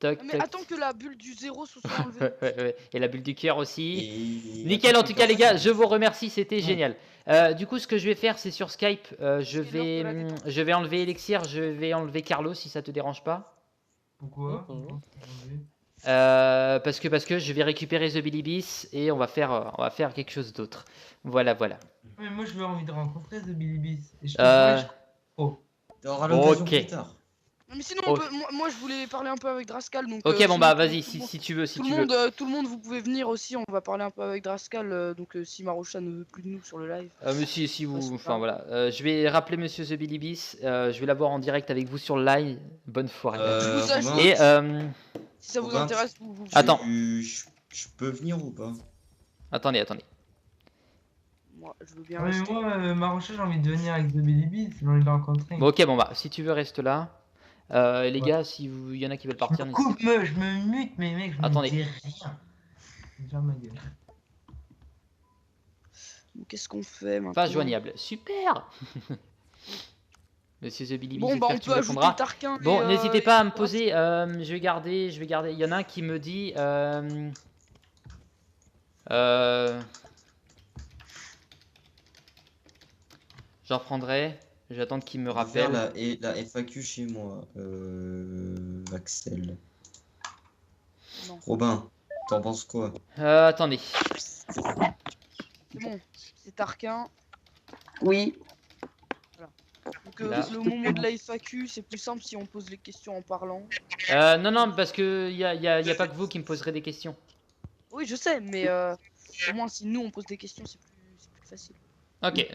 Toc, Mais toc. attends que la bulle du 0 se soit enlevée. Ouais. Et la bulle du cœur aussi. Et... Nickel, en tout cas les gars, je vous remercie, c'était Ouais. génial. Du coup, ce que je vais faire, c'est sur Skype, je C'est l'heure de la détente. vais enlever Elixir, je vais enlever Carlos si ça te dérange pas. Pourquoi? Parce que je vais récupérer The Billy Beast et on va faire quelque chose d'autre. Voilà. Mais moi, je veux envie de rencontrer The Billy Beast. Et je Euh, Oh. T'auras l'occasion Ok. plus tard. Non, mais sinon, Oh. moi je voulais parler un peu avec Drascal. Donc, Ok, bon sinon, bah tout le vas-y, monde- tout le monde- si tu veux, tout le monde, vous pouvez venir aussi. On va parler un peu avec Drascal. Donc, si Marocha ne veut plus de nous sur le live. Mais si vous, c'est enfin pas voilà, je vais rappeler Monsieur The Billy Beast, je vais l'avoir en direct avec vous sur le live. Bonne soirée. ça, Romain, Et Si ça vous Robin, intéresse, vous Attends. Je peux venir ou pas? attendez. Moi, je veux bien Mais rester. moi, ma recherche, j'ai envie de venir avec The Billy Beast. J'ai envie de le rencontrer. Bon, ok, bon bah si tu veux reste là. Les Ouais. gars, si il y en a qui veulent partir, Je me mute, mais mec, je Attendez. me dis rien. Ferme ma gueule. Qu'est-ce qu'on fait maintenant? pas joignable. Super. Monsieur The Billy Beast, Bon, bah, on j'espère que tu peut me ajouter répondras. Tarquin. Bon, et, n'hésitez et pas à me Dras- poser. Je vais garder. Il y en a un qui me dit. J'en prendrai. J'attends qu'il me Faire rappelle. la FAQ chez moi, Axel. Non, Robin, t'en penses quoi? Attendez. c'est bon. C'est Tarquin. Oui. Donc, Là. le moment de la FAQ, c'est plus simple si on pose les questions en parlant. Non, parce que y a pas que vous qui me poserez des questions. Oui, je sais, mais au moins si nous on pose des questions, c'est plus facile. Ok.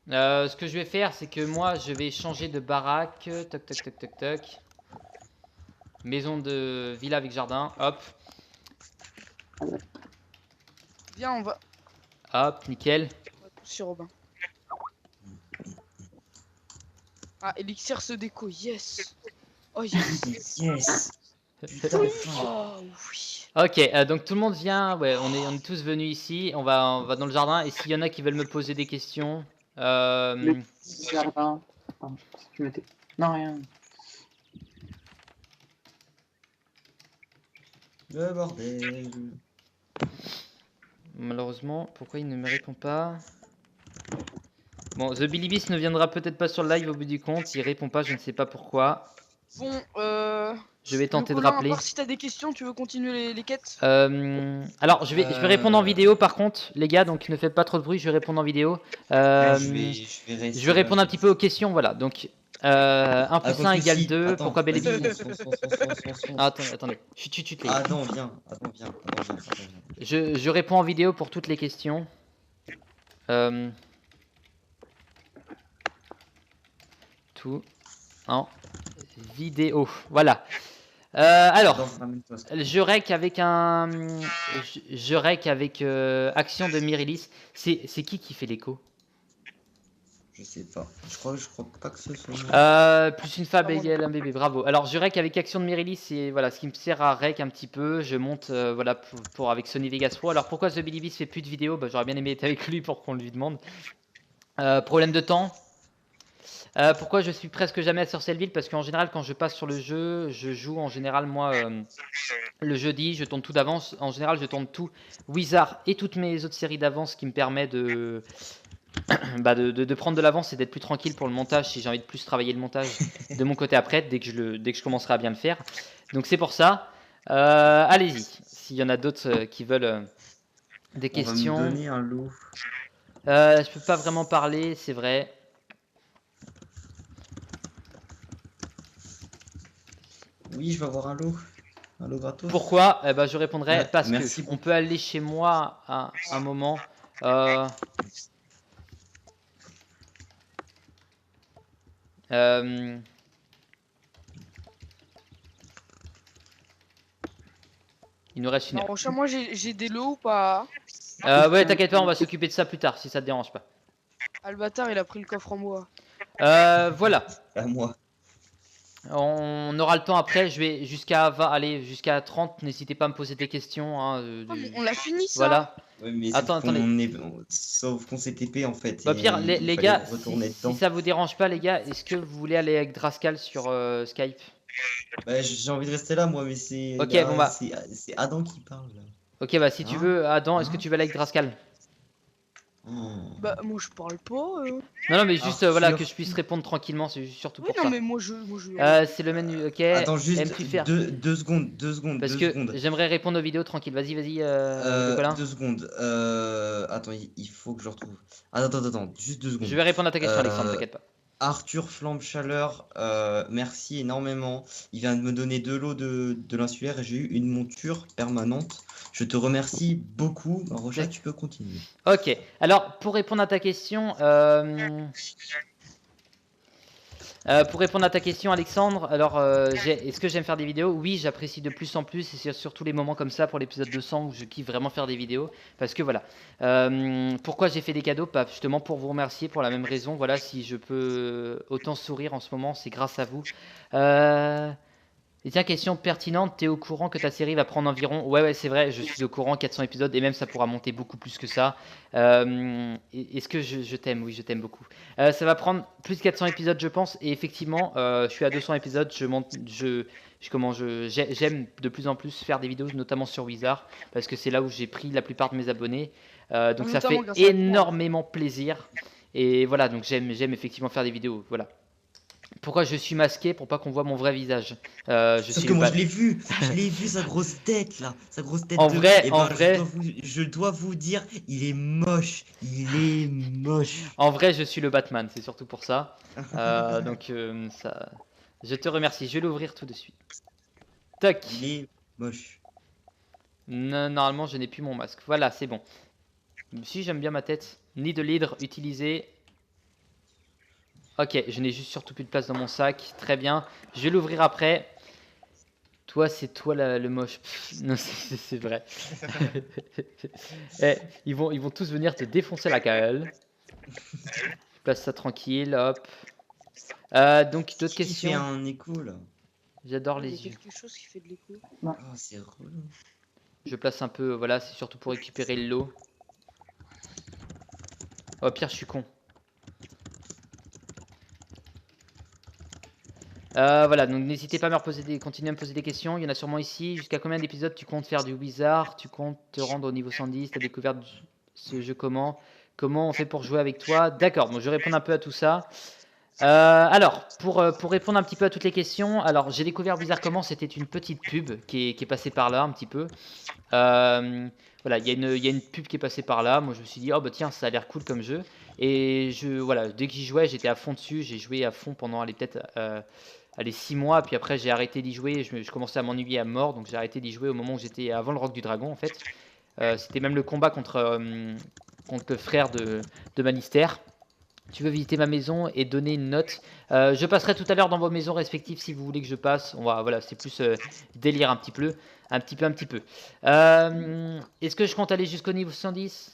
Ce que je vais faire, c'est que moi, je vais changer de baraque. Toc. Maison de villa avec jardin. Hop, Viens, on va nickel. sur Robin. Ah, Elixir se déco, yes. Oh yes. Yes! Oh oui. Ok, donc tout le monde vient. Ouais, on est tous venus ici. On va dans le jardin. Et s'il y en a qui veulent me poser des questions, Le jardin. Pardon, si tu mettais. Non, rien. Le bordel! malheureusement, pourquoi il ne me répond pas? Bon, The Billy Beast ne viendra peut-être pas sur le live au bout du compte. Il répond pas, je ne sais pas pourquoi. Bon, Je vais tenter de Colin, rappeler. à part si t'as des questions, tu veux continuer les quêtes? Alors, je vais répondre en vidéo par contre, les gars, donc ne faites pas trop de bruit, je vais répondre en vidéo. Je vais répondre un petit peu aux questions, voilà. Donc, 1 plus 1 égale 2, pourquoi Belle et Bille? Attendez. Chut, les gars. Attends, viens. Je réponds en vidéo pour toutes les questions. Tout en vidéo, voilà. Alors, je rec avec action de Myrilis. C'est qui fait l'écho? Je sais pas. Je crois pas que ce soit moi. Plus une fable égale un bébé, bravo. Alors je rec avec action de Myrilis, c'est voilà ce qui me sert à rec un petit peu. Je monte voilà pour avec Sony Vegas Pro. Alors pourquoi The Billy Beast fait plus de vidéos? J'aurais bien aimé être avec lui pour qu'on lui demande. Problème de temps. Pourquoi je suis presque jamais à Sorcelleville? Parce qu'en général quand je passe sur le jeu, je joue en général moi le jeudi, je tourne tout d'avance. En général je tourne tout Wizard et toutes mes autres séries d'avance, ce qui me permet de de prendre de l'avance et d'être plus tranquille pour le montage si j'ai envie de plus travailler le montage de mon côté après dès que je commencerai à bien le faire. Donc c'est pour ça. Allez-y, s'il y en a d'autres qui veulent des questions. On va me donner un loup. Je peux pas vraiment parler, c'est vrai. Oui, je vais avoir un lot. Un lot gratos. Pourquoi? Je répondrai Ouais, parce merci que on peut aller chez moi à un moment. Il nous reste une heure. Alors, moi j'ai des lots ou pas? Ouais, t'inquiète pas, on va s'occuper de ça plus tard si ça te dérange pas. Albatar, il a pris le coffre en bois. Voilà. À moi. On aura le temps après, je vais jusqu'à 20, allez, jusqu'à 30, n'hésitez pas à me poser des questions. Hein, Ah, mais on l'a fini ça. voilà. Ouais, mais Attendez. Sauf qu'on s'est TP en fait. Bah, Pierre, les gars, retourner si ça vous dérange pas, les gars, est-ce que vous voulez aller avec Drascal sur Skype? Bah, j'ai envie de rester là, moi, mais c'est Ok, là, bon bah. c'est Adam qui parle là. Ok, bah si tu Hein? veux, Adam, est-ce que Hein? tu vas aller avec Drascal? Oh. Bah, moi je parle pas. Non, non, mais juste voilà, que Arthur. je puisse répondre tranquillement, c'est surtout Oui, pour non, ça. mais moi je. C'est le menu, ok. Attends juste Aimes-tu faire? deux secondes, deux secondes, Parce deux que secondes. j'aimerais répondre aux vidéos tranquille. Vas-y, vas-y, le Colin. 2 secondes. Attends, il faut que je retrouve. Attends, juste 2 secondes. Je vais répondre à ta question, Alexandre, Euh, t'inquiète pas. Arthur Flambe Chaleur, merci énormément. Il vient de me donner 2 lots de l'insulaire et j'ai eu une monture permanente. Je te remercie beaucoup. Marocha, D'accord. tu peux continuer. Ok, alors pour répondre à ta question, Alexandre, alors est-ce que j'aime faire des vidéos? Oui, j'apprécie de plus en plus, et c'est surtout les moments comme ça pour l'épisode 200 où je kiffe vraiment faire des vidéos. Parce que voilà, pourquoi j'ai fait des cadeaux? Bah, justement pour vous remercier, pour la même raison. Voilà, si je peux autant sourire en ce moment, c'est grâce à vous. Et tiens, question pertinente, t'es au courant que ta série va prendre environ... Ouais, c'est vrai, je suis au courant, 400 épisodes, et même ça pourra monter beaucoup plus que ça. Est-ce que je t'aime? Oui, je t'aime beaucoup. Ça va prendre plus de 400 épisodes, je pense, et effectivement, je suis à 200 épisodes, j'aime de plus en plus faire des vidéos, notamment sur Wizard, parce que c'est là où j'ai pris la plupart de mes abonnés. Donc ça Notamment fait grâce à toi, hein. énormément plaisir. Et voilà, donc j'aime effectivement faire des vidéos, voilà. Pourquoi je suis masqué? Pour pas qu'on voit mon vrai visage. Sauf que moi je l'ai vu sa grosse tête là, sa grosse tête En de. vrai, Eh en ben, vrai, je dois vous dire, il est moche, il est moche. en vrai, je suis le Batman, c'est surtout pour ça. Donc ça, je te remercie. Je vais l'ouvrir tout de suite. Toc. Il est moche. Non, normalement, je n'ai plus mon masque. Voilà, c'est bon. Si j'aime bien ma tête. Nid de l'hydre utilisé. Ok, je n'ai juste surtout plus de place dans mon sac. Très bien. Je vais l'ouvrir après. Toi, c'est toi le moche. Pff, non, c'est vrai. Eh, ils vont tous venir te défoncer la gueule. Je place ça tranquille, hop. Donc, d'autres Qui fait questions? un écho là? J'adore Il y a les yeux. quelque chose qui fait de l'écho. Oh, c'est relou. Je place un peu, voilà, c'est surtout pour récupérer le lot. Oh, pire, je suis con. Voilà, donc n'hésitez pas à continuer à me poser des questions. Il y en a sûrement ici. Jusqu'à combien d'épisodes tu comptes faire du Wizard? Tu comptes te rendre au niveau 110? Tu as découvert ce jeu comment? Comment on fait pour jouer avec toi? D'accord, bon, je vais répondre un peu à tout ça. Alors, pour répondre un petit peu à toutes les questions, alors j'ai découvert Wizard comment? C'était une petite pub qui est passée par là un petit peu. Voilà, il y a une pub qui est passée par là. Moi, je me suis dit, oh bah tiens, ça a l'air cool comme jeu. Et voilà, dès que j'y jouais, j'étais à fond dessus. J'ai joué à fond pendant, peut-être 6 mois. Puis après, j'ai arrêté d'y jouer. Je commençais à m'ennuyer à mort. Donc, j'ai arrêté d'y jouer au moment où j'étais avant le Rock du Dragon, en fait. C'était même le combat contre le frère de Manister. Tu veux visiter ma maison et donner une note. Je passerai tout à l'heure dans vos maisons respectives si vous voulez que je passe. Voilà, c'est plus délire un petit peu. Un petit peu. Est-ce que je compte aller jusqu'au niveau 110?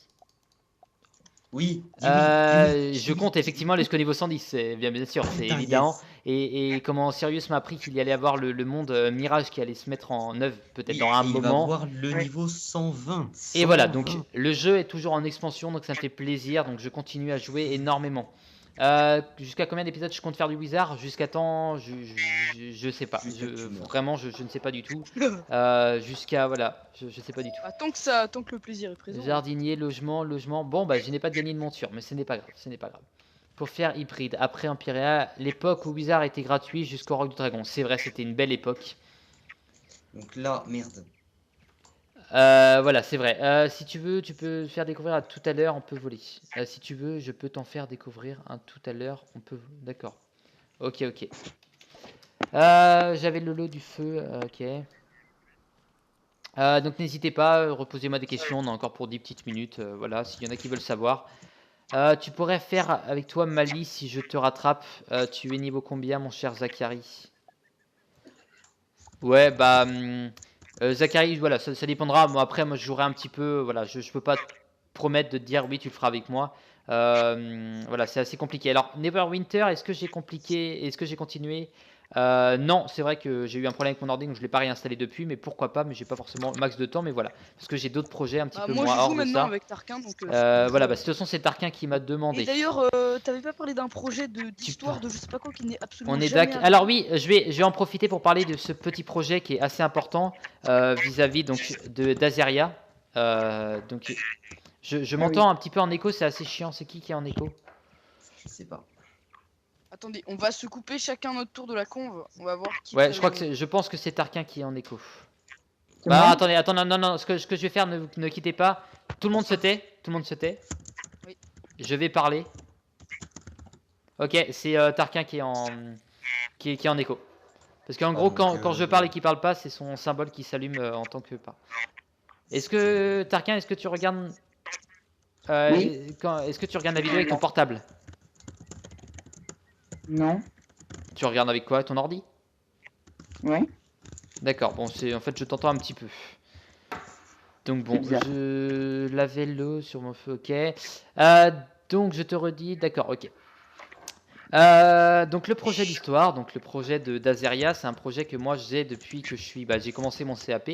Oui, dis oui. Je compte effectivement aller jusqu'au niveau 110, c'est bien sûr, c'est Putain, évident. yes. Et comment Sirius m'a appris qu'il y allait avoir le monde Mirage qui allait se mettre en œuvre peut-être Oui, dans un et il va moment. voir le Oui. niveau 120. Et voilà, donc 120. le jeu est toujours en expansion, donc ça me fait plaisir, donc je continue à jouer énormément. Jusqu'à combien d'épisodes je compte faire du Wizard? Jusqu'à temps, je sais pas. Jusqu'à que tu meurs. Vraiment, je ne sais pas du tout. Jusqu'à, voilà, je sais pas du tout. Ah, tant que le plaisir est présent. Jardinier, logement. Bon, bah, je n'ai pas de gagné de monture, mais ce n'est pas grave. Pour faire hybride, après Empirea, l'époque où Wizard était gratuit jusqu'au Rock du Dragon. C'est vrai, c'était une belle époque. Donc là, merde. Voilà, c'est vrai. Si tu veux, tu peux faire découvrir à tout à l'heure, on peut voler. Si tu veux, je peux t'en faire découvrir un tout à l'heure, on peut... D'accord. Ok. J'avais le lot du feu, ok. Donc n'hésitez pas, reposez-moi des questions, on a encore pour 10 petites minutes, voilà, s'il y en a qui veulent savoir. Tu pourrais faire avec toi Mali si je te rattrape. Tu es niveau combien, mon cher Zachary? Ouais, bah... Zachary, voilà, ça dépendra. Moi, après, moi, je jouerai un petit peu. Voilà, je peux pas te promettre de te dire oui, tu le feras avec moi. Voilà, c'est assez compliqué. Alors, Neverwinter, est-ce que j'ai compliqué? Est-ce que j'ai continué? Non, c'est vrai que j'ai eu un problème avec mon ordi, donc je l'ai pas réinstallé depuis, mais pourquoi pas, mais j'ai pas forcément max de temps, mais voilà. Parce que j'ai d'autres projets un petit peu Moi moins je hors joue de maintenant ça. avec Tarquin donc Voilà, bah de toute façon c'est Tarquin qui m'a Et demandé. d'ailleurs, t'avais pas parlé d'un projet d'histoire de je sais pas quoi qui n'est absolument On est jamais d'accord. Alors oui, je vais en profiter pour parler de ce petit projet qui est assez important vis-à-vis donc d'Azeria. Donc je m'entends un petit peu en écho, c'est assez chiant. C'est qui est en écho? Je sais pas. Attendez, on va se couper chacun notre tour de la conve. On va voir qui Ouais, fait je crois le- que je pense que c'est Tarquin qui est en écho. C'est Bah moi attendez, non, ce que je vais faire, ne quittez pas. Tout le monde se tait, tout le monde se tait. Oui. Je vais parler. Ok, c'est Tarquin qui est en écho. Parce qu'en gros, donc, quand je parle et qu'il parle pas, c'est son symbole qui s'allume en tant que pas. Est-ce que Tarquin, est-ce que tu regardes Oui. est-ce que tu regardes la vidéo avec ton portable? Non. Tu regardes avec quoi? Ton ordi? Ouais. D'accord, bon, en fait, je t'entends un petit peu. Donc bon, Bizarre. je lavais l'eau sur mon feu, ok. Donc je te redis, d'accord, ok. Donc le projet d'histoire, donc le projet d'Azeria, c'est un projet que moi j'ai depuis que j'ai commencé mon CAP.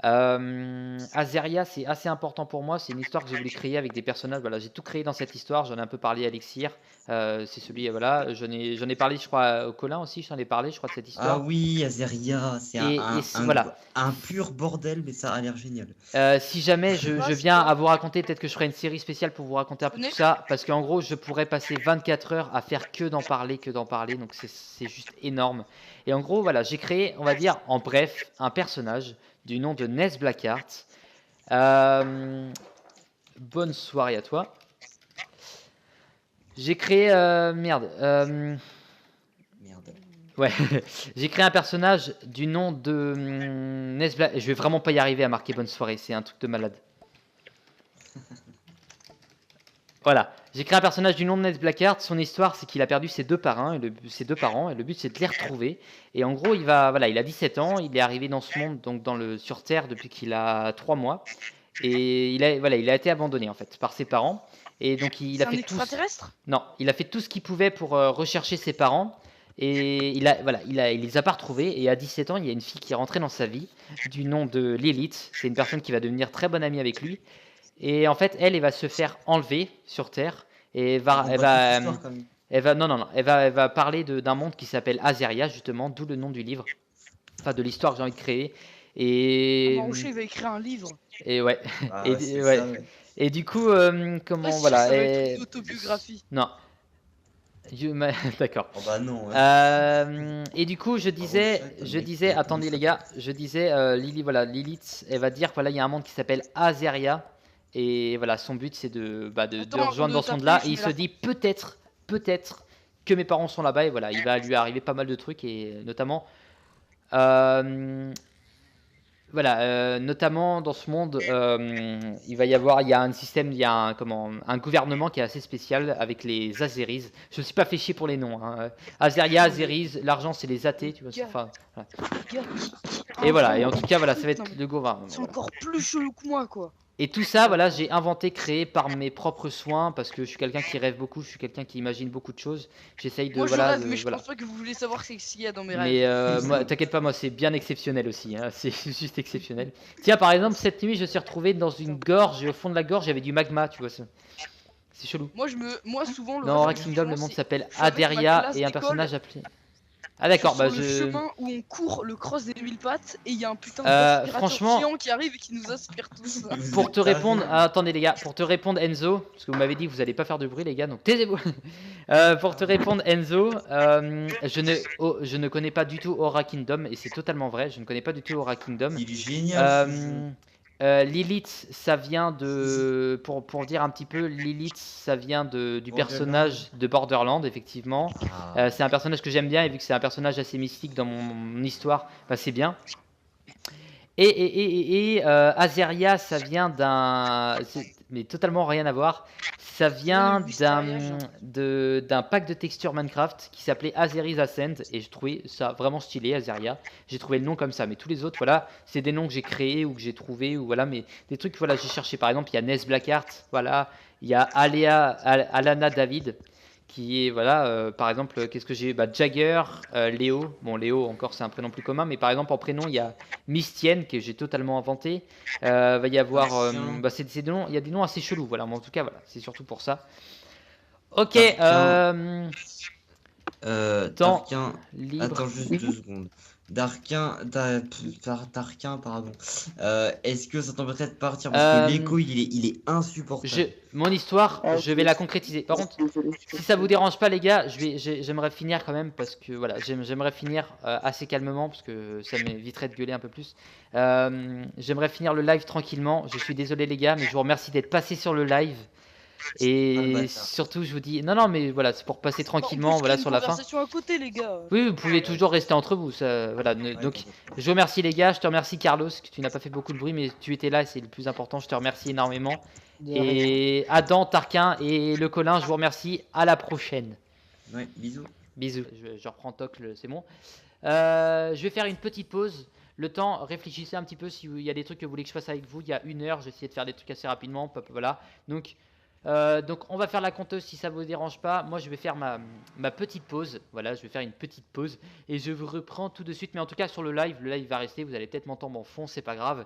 Azeria, c'est assez important pour moi. C'est une histoire que j'ai voulu créer avec des personnages. Voilà, j'ai tout créé dans cette histoire. J'en ai un peu parlé à Alexir. C'est celui, voilà. J'en ai parlé, je crois, au Colin aussi. J'en ai parlé, je crois, de cette histoire. Ah oui, Azeria, c'est Voilà. un pur bordel, mais ça a l'air génial. Si jamais je viens à vous raconter, peut-être que je ferai une série spéciale pour vous raconter un peu tout ça. Parce qu'en gros, je pourrais passer 24 heures à faire que d'en parler. Donc c'est juste énorme. Et en gros, voilà, j'ai créé, on va dire, en bref, un personnage du nom de Ness Blackheart. Bonne soirée à toi. J'ai créé... merde. Merde. Ouais. J'ai créé un personnage du nom de Ness Blackheart. Je vais vraiment pas y arriver à marquer bonne soirée. C'est un truc de malade. Voilà. J'ai créé un personnage du nom de Ness Blackheart. Son histoire, c'est qu'il a perdu ses deux parents. Et le but, c'est de les retrouver. Et en gros, il a 17 ans. Il est arrivé dans ce monde, donc sur Terre, depuis qu'il a 3 mois. Et il a été abandonné, en fait, par ses parents. Et donc, il C'est a un fait extraterrestre? Non, il a fait tout ce qu'il pouvait pour rechercher ses parents. Et il les a pas retrouvés. Et à 17 ans, il y a une fille qui est rentrée dans sa vie, du nom de Lilith. C'est une personne qui va devenir très bonne amie avec lui. Et en fait, elle va se faire enlever sur Terre et elle va parler d'un monde qui s'appelle Azeria, justement, d'où le nom du livre, enfin de l'histoire que j'ai envie de créer. Et Marouché, il va écrire un livre. et ouais, Ah, et, c'est ouais. ça, ouais. Et du coup, comment Ça voilà, va être une autobiographie. non, d'accord. Oh bah non. Ouais. Et du coup, je disais, attendez les gars, je disais, Lilith, elle va dire, voilà, il y a un monde qui s'appelle Azeria, et voilà, son but c'est de Attends, rejoindre on dans ce doit monde-là, taper, et il je se mets dit peut-être que mes parents sont là-bas, et voilà, il va lui arriver pas mal de trucs, et notamment, notamment dans ce monde, il y a un système, il y a un gouvernement qui est assez spécial avec les Azeris. Je me suis pas fait chier pour les noms. Hein. Azeria, Azeris, l'argent c'est les athées, tu vois. Enfin, voilà. Gars, Et voilà, et en tout cas, voilà, ça va Non, être mais le gouvernement. c'est Voilà. encore plus chelou que moi, quoi. Et tout ça, voilà, j'ai inventé, créé par mes propres soins, parce que je suis quelqu'un qui rêve beaucoup, je suis quelqu'un qui imagine beaucoup de choses. J'essaye de, Moi, je voilà, rêve, mais je voilà. pense pas que vous voulez savoir ce qu'il y a dans mes Mais rêves. moi, t'inquiète pas, moi c'est bien exceptionnel aussi, hein. C'est juste exceptionnel. Tiens, par exemple, cette nuit, je me suis retrouvé dans une gorge, et au fond de la gorge, il y avait du magma, tu vois. C'est chelou. Moi, souvent, le Dans rêve Rex que Kingdom, j'ai le souvent, monde c'est- s'appelle je suis avec ma Aderia classe et un d'école, personnage appelé. Ah d'accord, sur bah le je. chemin où on court le cross des 1000 pattes et il y a un putain Euh, d'aspirateur franchement- géant qui arrive et qui nous aspire tous. Vous Pour êtes te répondre, tarés. attendez les gars, pour te répondre Enzo, parce que vous m'avez dit que vous allez pas faire de bruit les gars, donc taisez-vous. Pour te répondre Enzo, je ne connais pas du tout Aura Kingdom et c'est totalement vrai, je ne connais pas du tout Aura Kingdom. Il est génial ce jeu. Lilith, ça vient de, pour dire un petit peu, Lilith, ça vient du Borderlands. personnage de Borderland, effectivement. Ah. C'est un personnage que j'aime bien et vu que c'est un personnage assez mystique dans mon histoire, bah, c'est bien. Et Azeria, ça vient mais totalement rien à voir. Ça vient d'un pack de textures Minecraft qui s'appelait Azeri's Ascent et je trouvais ça vraiment stylé, Azeria. J'ai trouvé le nom comme ça, mais tous les autres, voilà, c'est des noms que j'ai créés ou que j'ai trouvés ou voilà, mais des trucs, voilà, j'ai cherché. Par exemple, il y a Ness Blackheart, voilà, il y a Alana David qui est, voilà, par exemple, qu'est-ce que j'ai? Bah, Jagger, Léo. Bon, Léo, encore, c'est un prénom plus commun, mais par exemple, en prénom, il y a Mistienne, que j'ai totalement inventé. Va y avoir. Tarquin. Bah, c'est des noms, il y a des noms assez chelous, voilà, mais en tout cas, voilà, c'est surtout pour ça. Ok, Tarquin. temps Tarquin. libre. Attends juste 2 secondes. Tarquin, pardon. Est-ce que ça t'embêterait de partir? Parce que Euh, l'écho, il est insupportable. Mon histoire, je vais la concrétiser. Par contre, si ça vous dérange pas, les gars, j'aimerais finir quand même parce que voilà, j'aimerais finir assez calmement parce que ça m'éviterait de gueuler un peu plus. J'aimerais finir le live tranquillement. Je suis désolé, les gars, mais je vous remercie d'être passé sur le live. Ah, le Et bâtard. surtout, je vous dis, non, non, mais voilà, c'est pour passer Bah, on tranquillement, peut voilà, créer sur une la fin. conversation à côté, les gars. Oui, vous pouvez toujours rester entre vous, ça, voilà. Ouais, Donc, t'inquiète. je vous remercie, les gars. Je te remercie, Carlos, que tu n'as pas fait beaucoup de bruit, mais tu étais là, et c'est le plus important. Je te remercie énormément. De rien. Et Adam, Tarquin et le Colin, je vous remercie. À la prochaine. Ouais, bisous. Bisous. Je reprends Toc, c'est bon. Je vais faire une petite pause. Le temps, réfléchissez un petit peu s'il y a des trucs que vous voulez que je fasse avec vous. Il y a 1 heure, j'ai essayé de faire des trucs assez rapidement. Voilà. Donc on va faire la compteuse si ça vous dérange pas. Moi, je vais faire ma petite pause. Voilà, je vais faire une petite pause et je vous reprends tout de suite. Mais en tout cas, sur le live va rester. Vous allez peut-être m'entendre en fond, c'est pas grave.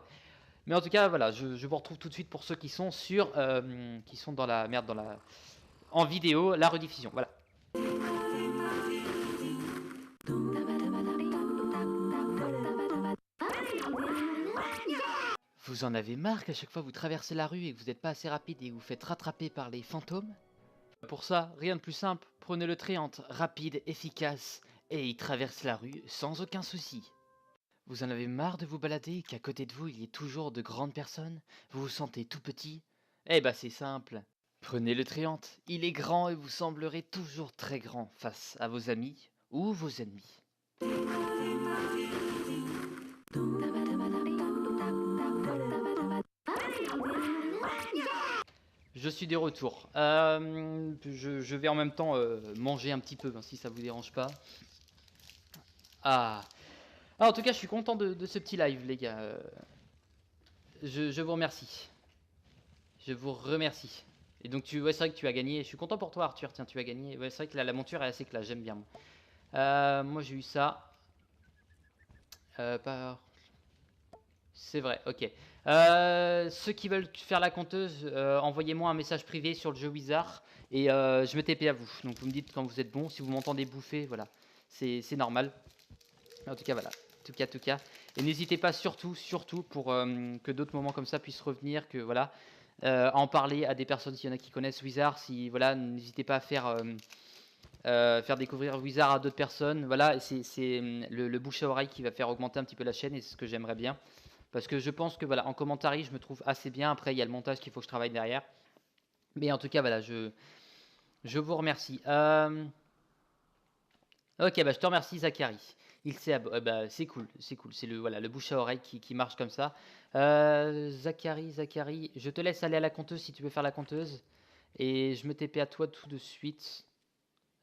Mais en tout cas, voilà, je vous retrouve tout de suite pour ceux qui sont qui sont dans la merde, en vidéo, la rediffusion. Voilà. Vous en avez marre qu'à chaque fois vous traversez la rue et que vous n'êtes pas assez rapide et que vous faites rattraper par les fantômes? Pour ça, rien de plus simple, prenez le Tréante, rapide, efficace, et il traverse la rue sans aucun souci. Vous en avez marre de vous balader et qu'à côté de vous il y ait toujours de grandes personnes? Vous vous sentez tout petit? Eh bah c'est simple. Prenez le Tréante, il est grand et vous semblerez toujours très grand face à vos amis ou vos ennemis. Je suis de retour. Je vais en même temps manger un petit peu, hein, si ça vous dérange pas. Ah. En tout cas, je suis content de ce petit live, les gars. Je vous remercie. Je vous remercie. Et donc, ouais, c'est vrai que tu as gagné. Je suis content pour toi, Arthur. Tiens, tu as gagné. Ouais, c'est vrai que la monture est assez classe. J'aime bien. Moi, j'ai eu ça. Par... C'est vrai, ok. Ceux qui veulent faire la conteuse, envoyez-moi un message privé sur le jeu Wizard et je me TP à vous. Donc vous me dites quand vous êtes bon, si vous m'entendez bouffer, voilà, c'est normal. En tout cas, voilà, tout cas. Et n'hésitez pas surtout pour que d'autres moments comme ça puissent revenir, que voilà, en parler à des personnes s'il y en a qui connaissent Wizard. Si voilà, n'hésitez pas à faire découvrir Wizard à d'autres personnes. Voilà, c'est le bouche à oreille qui va faire augmenter un petit peu la chaîne et c'est ce que j'aimerais bien. Parce que je pense que voilà, en commentaire, je me trouve assez bien. Après, il y a le montage qu'il faut que je travaille derrière. Mais en tout cas, voilà, je vous remercie. Ok, bah, je te remercie, Zachary. Bah, c'est cool. C'est le bouche à oreille qui marche comme ça. Zachary, je te laisse aller à la conteuse si tu veux faire la conteuse. Et je me TP à toi tout de suite.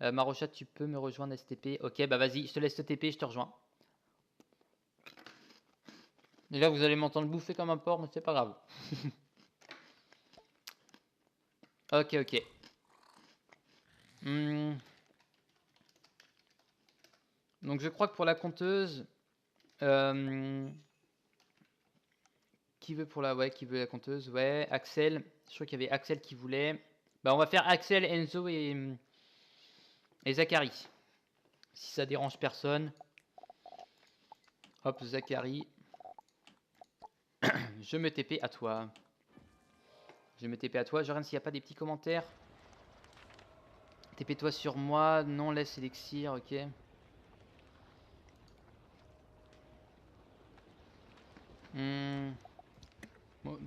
Marocha, tu peux me rejoindre STP. Ok, bah vas-y, je te laisse te TP, je te rejoins. Et là, vous allez m'entendre bouffer comme un porc, mais c'est pas grave. Ok. Donc je crois que pour la conteuse, qui veut la conteuse? Ouais, Axel. Je crois qu'il y avait Axel qui voulait. Bah on va faire Axel, Enzo et Zachary. Si ça dérange personne. Hop, Zachary. Je me TP à toi. Je regarde s'il n'y a pas des petits commentaires. TP-toi sur moi. Non, laisse élixir, ok. Bon,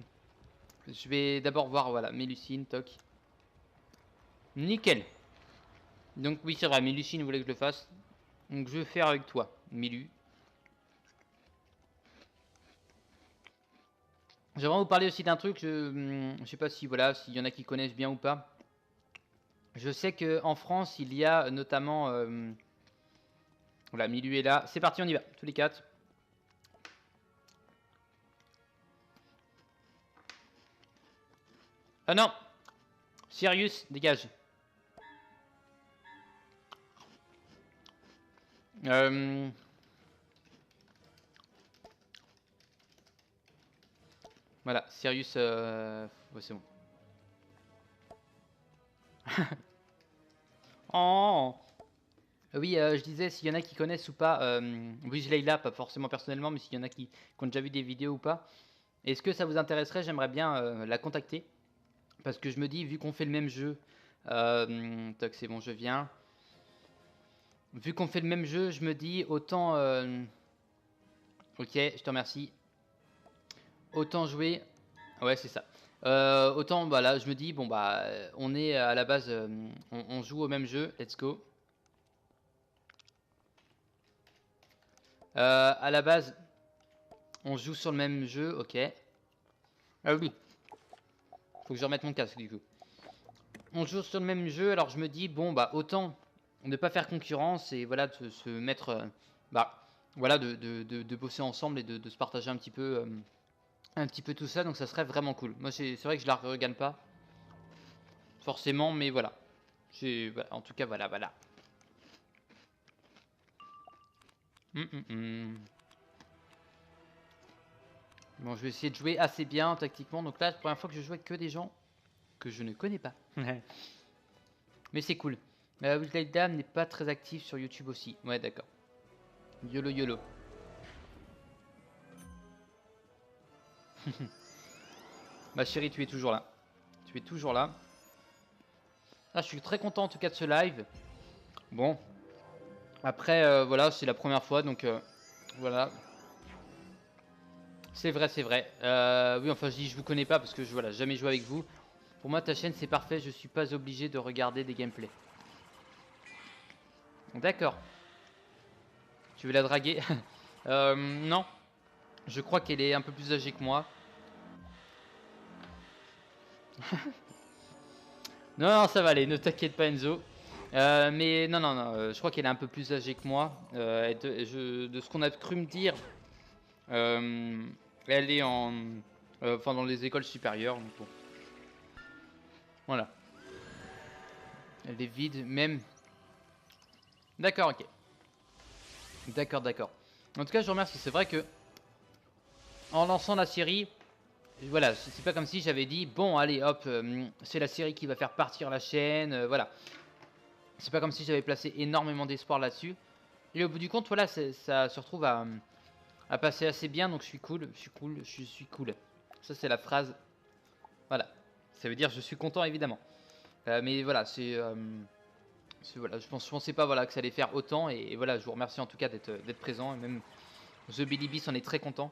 je vais d'abord voir, voilà, Mélucine, toc. Nickel. Donc oui, c'est vrai, Mélucine voulait que je le fasse. Donc je vais faire avec toi, Mélu. J'aimerais vous parler aussi d'un truc, je sais pas si voilà, s'il y en a qui connaissent bien ou pas. Je sais que en France, il y a notamment voilà, Milu est là. C'est parti, on y va, tous les 4. Ah non, Sirius, dégage. Euh, Voilà, Sirius, ouais, c'est bon. Oh oui, je disais, s'il y en a qui connaissent ou pas, Wiz Leila, pas forcément personnellement, mais s'il y en a qui ont déjà vu des vidéos ou pas, est-ce que ça vous intéresserait? J'aimerais bien la contacter. Parce que je me dis, vu qu'on fait le même jeu, toc, c'est bon, je viens. Vu qu'on fait le même jeu, je me dis, autant... ok, je te remercie. Autant jouer... Ouais, c'est ça. Autant, bah là, je me dis, bon, bah, on est à la base, on joue au même jeu, let's go. À la base, on joue sur le même jeu, ok. Ah oui, faut que je remette mon casque du coup. On joue sur le même jeu, alors je me dis, bon, bah, autant ne pas faire concurrence et voilà, de se mettre, bah, voilà, de bosser ensemble et de se partager un petit peu tout ça, donc ça serait vraiment cool. Moi, c'est vrai que je la regagne pas, forcément, mais voilà. Voilà, en tout cas, voilà, voilà. Bon, je vais essayer de jouer assez bien tactiquement. Donc là, c'est la première fois que je joue avec que des gens que je ne connais pas. Mais c'est cool. Wesley Dam n'est pas très actif sur YouTube aussi. Ouais, d'accord. YOLO YOLO. Ma chérie, tu es toujours là. Tu es toujours là. Ah, je suis très content en tout cas de ce live. Bon. Après, voilà, c'est la première fois, donc voilà. C'est vrai, c'est vrai. Oui, enfin, je dis je vous connais pas parce que je voilà, jamais joué avec vous. Pour moi, ta chaîne, c'est parfait. Je suis pas obligé de regarder des gameplays. D'accord. Tu veux la draguer? Non. Je crois qu'elle est un peu plus âgée que moi. Non, non, ça va aller. Ne t'inquiète pas, Enzo. Mais non, non, non. Je crois qu'elle est un peu plus âgée que moi. De ce qu'on a cru me dire, elle est enfin, dans les écoles supérieures. Donc bon. Voilà. Elle est vide, même. D'accord, ok. D'accord, d'accord. En tout cas, je vous remercie. C'est vrai que en lançant la série, voilà, c'est pas comme si j'avais dit bon, allez, hop, c'est la série qui va faire partir la chaîne, voilà. C'est pas comme si j'avais placé énormément d'espoir là-dessus. Et au bout du compte, voilà, ça se retrouve à passer assez bien, donc je suis cool, je suis cool, je suis cool. Ça, c'est la phrase. Voilà. Ça veut dire je suis content, évidemment. Mais voilà, voilà, je pensais pas voilà, que ça allait faire autant. Et voilà, je vous remercie en tout cas d'être présent. Et même The Billy Beast en est très content.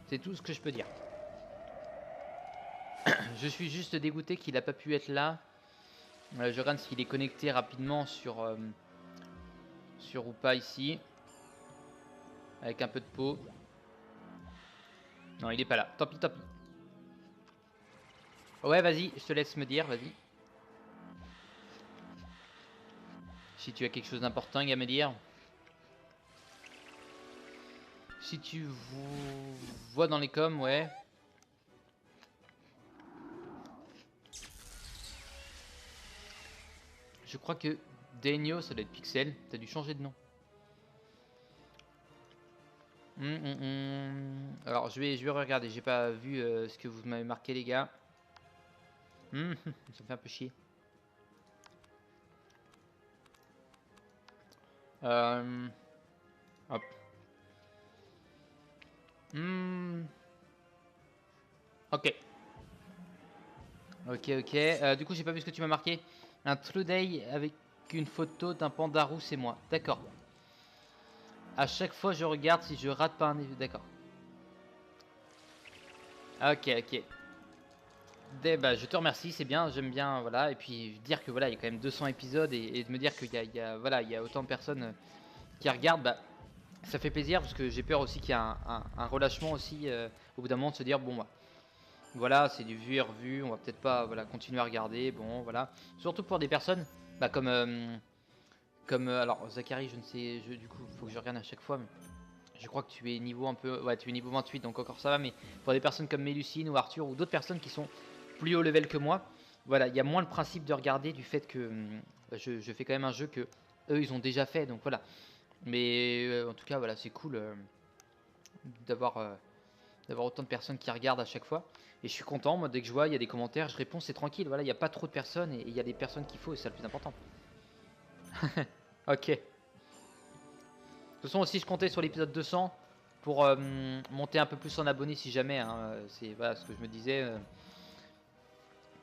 C'est tout ce que je peux dire. Je suis juste dégoûté qu'il n'a pas pu être là. Je regarde s'il est connecté rapidement sur ou pas ici. Avec un peu de peau. Non, il est pas là. Tant pis, tant pis. Ouais, vas-y, je te laisse me dire, vas-y. Si tu as quelque chose d'important à me dire. Si tu vois dans les coms, ouais. Je crois que Denio, ça doit être Pixel. T'as dû changer de nom. Alors, je vais regarder. J'ai pas vu ce que vous m'avez marqué, les gars. Ça me fait un peu chier. Hop. Ok. Ok, ok. Du coup, j'ai pas vu ce que tu m'as marqué. Un True Day avec une photo d'un panda roux, c'est moi. D'accord. À chaque fois, je regarde si je rate pas un... D'accord. Ok, ok. Bah, je te remercie, c'est bien, j'aime bien, voilà. Et puis dire que voilà, il y a quand même 200 épisodes et de me dire qu'il voilà, il y a autant de personnes qui regardent, bah, ça fait plaisir parce que j'ai peur aussi qu'il y ait un relâchement aussi au bout d'un moment de se dire bon bah voilà, c'est du vu et revu, on va peut-être pas voilà continuer à regarder, bon voilà. Surtout pour des personnes bah, comme alors Zachary, je ne sais, du coup faut que je regarde à chaque fois, mais je crois que tu es niveau un peu, ouais tu es niveau 28 donc encore ça va, mais pour des personnes comme Mélucine ou Arthur ou d'autres personnes qui sont plus haut level que moi, voilà, il y a moins le principe de regarder du fait que je fais quand même un jeu que eux ils ont déjà fait, donc voilà. Mais en tout cas, voilà, c'est cool d'avoir d'avoir autant de personnes qui regardent à chaque fois. Et je suis content, moi, dès que je vois, il y a des commentaires, je réponds, c'est tranquille. Voilà, il n'y a pas trop de personnes et il y a des personnes qu'il faut et c'est le plus important. Ok. De toute façon, aussi, je comptais sur l'épisode 200 pour monter un peu plus en abonnés si jamais. Hein, c'est voilà, ce que je me disais.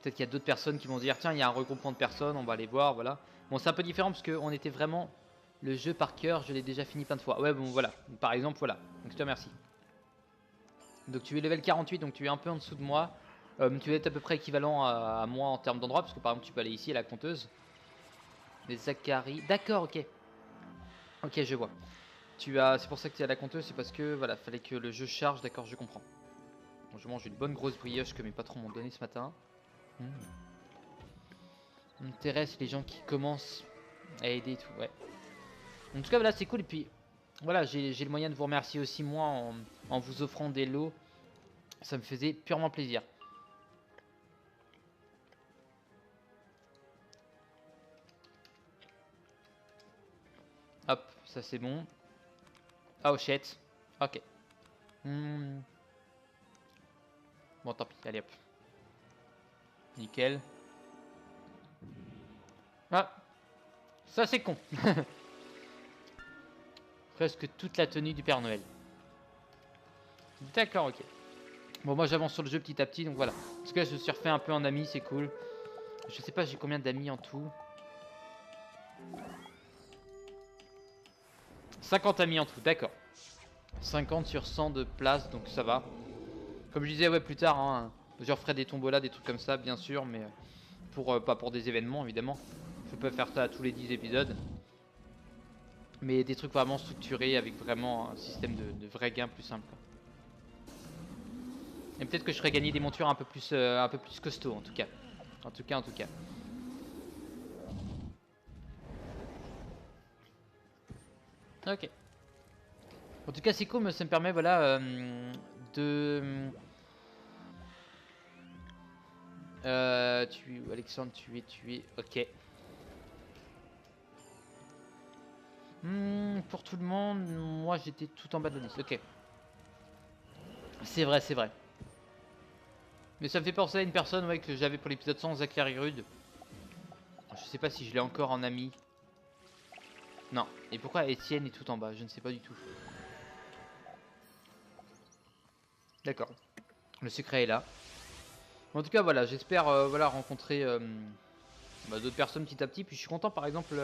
Peut-être qu'il y a d'autres personnes qui vont dire tiens, il y a un regroupement de personnes, on va aller voir. Voilà. Bon, c'est un peu différent parce qu'on était vraiment. Le jeu par cœur, je l'ai déjà fini plein de fois. Ouais, bon, voilà. Par exemple, voilà. Donc, je te remercie. Donc, tu es level 48, donc tu es un peu en dessous de moi. Tu es à peu près équivalent à moi en termes d'endroit, parce que par exemple, tu peux aller ici à la compteuse. Les Zachary. D'accord, ok. Ok, je vois. C'est pour ça que tu es à la compteuse, c'est parce que voilà, fallait que le jeu charge. D'accord, je comprends. Bon, je mange une bonne grosse brioche que mes patrons m'ont donné ce matin. M'intéresse les gens qui commencent à aider et tout, ouais. En tout cas, voilà, c'est cool. Et puis, voilà, j'ai le moyen de vous remercier aussi, moi, en vous offrant des lots. Ça me faisait purement plaisir. Hop, ça c'est bon. Oh shit. Ok. Bon, tant pis, allez hop. Nickel. Ah, ça c'est con. Presque toute la tenue du Père Noël. D'accord, ok. Bon, moi j'avance sur le jeu petit à petit, donc voilà. En tout cas, je me suis refait un peu en ami, c'est cool. Je sais pas, j'ai combien d'amis en tout. 50 amis en tout, d'accord. 50 sur 100 de place, donc ça va. Comme je disais, ouais, plus tard, hein, je referai des tombolas, des trucs comme ça, bien sûr, mais pas pour des événements, évidemment. Je peux faire ça à tous les 10 épisodes. Mais des trucs vraiment structurés, avec vraiment un système de vrais gains plus simple. Et peut-être que je ferai gagner des montures un peu plus costauds, en tout cas. En tout cas. Ok. En tout cas, c'est cool, mais ça me permet, voilà, Alexandre, tu es, ok. Pour tout le monde, moi j'étais tout en bas de la liste, ok. C'est vrai, c'est vrai. Mais ça me fait penser à une personne, ouais, que j'avais pour l'épisode 100, Zachary Rude. Je sais pas si je l'ai encore en ami. Non. Et pourquoi Étienne est tout en bas? Je ne sais pas du tout. D'accord. Le secret est là. En tout cas, voilà, j'espère voilà, rencontrer d'autres personnes petit à petit. Puis je suis content, par exemple,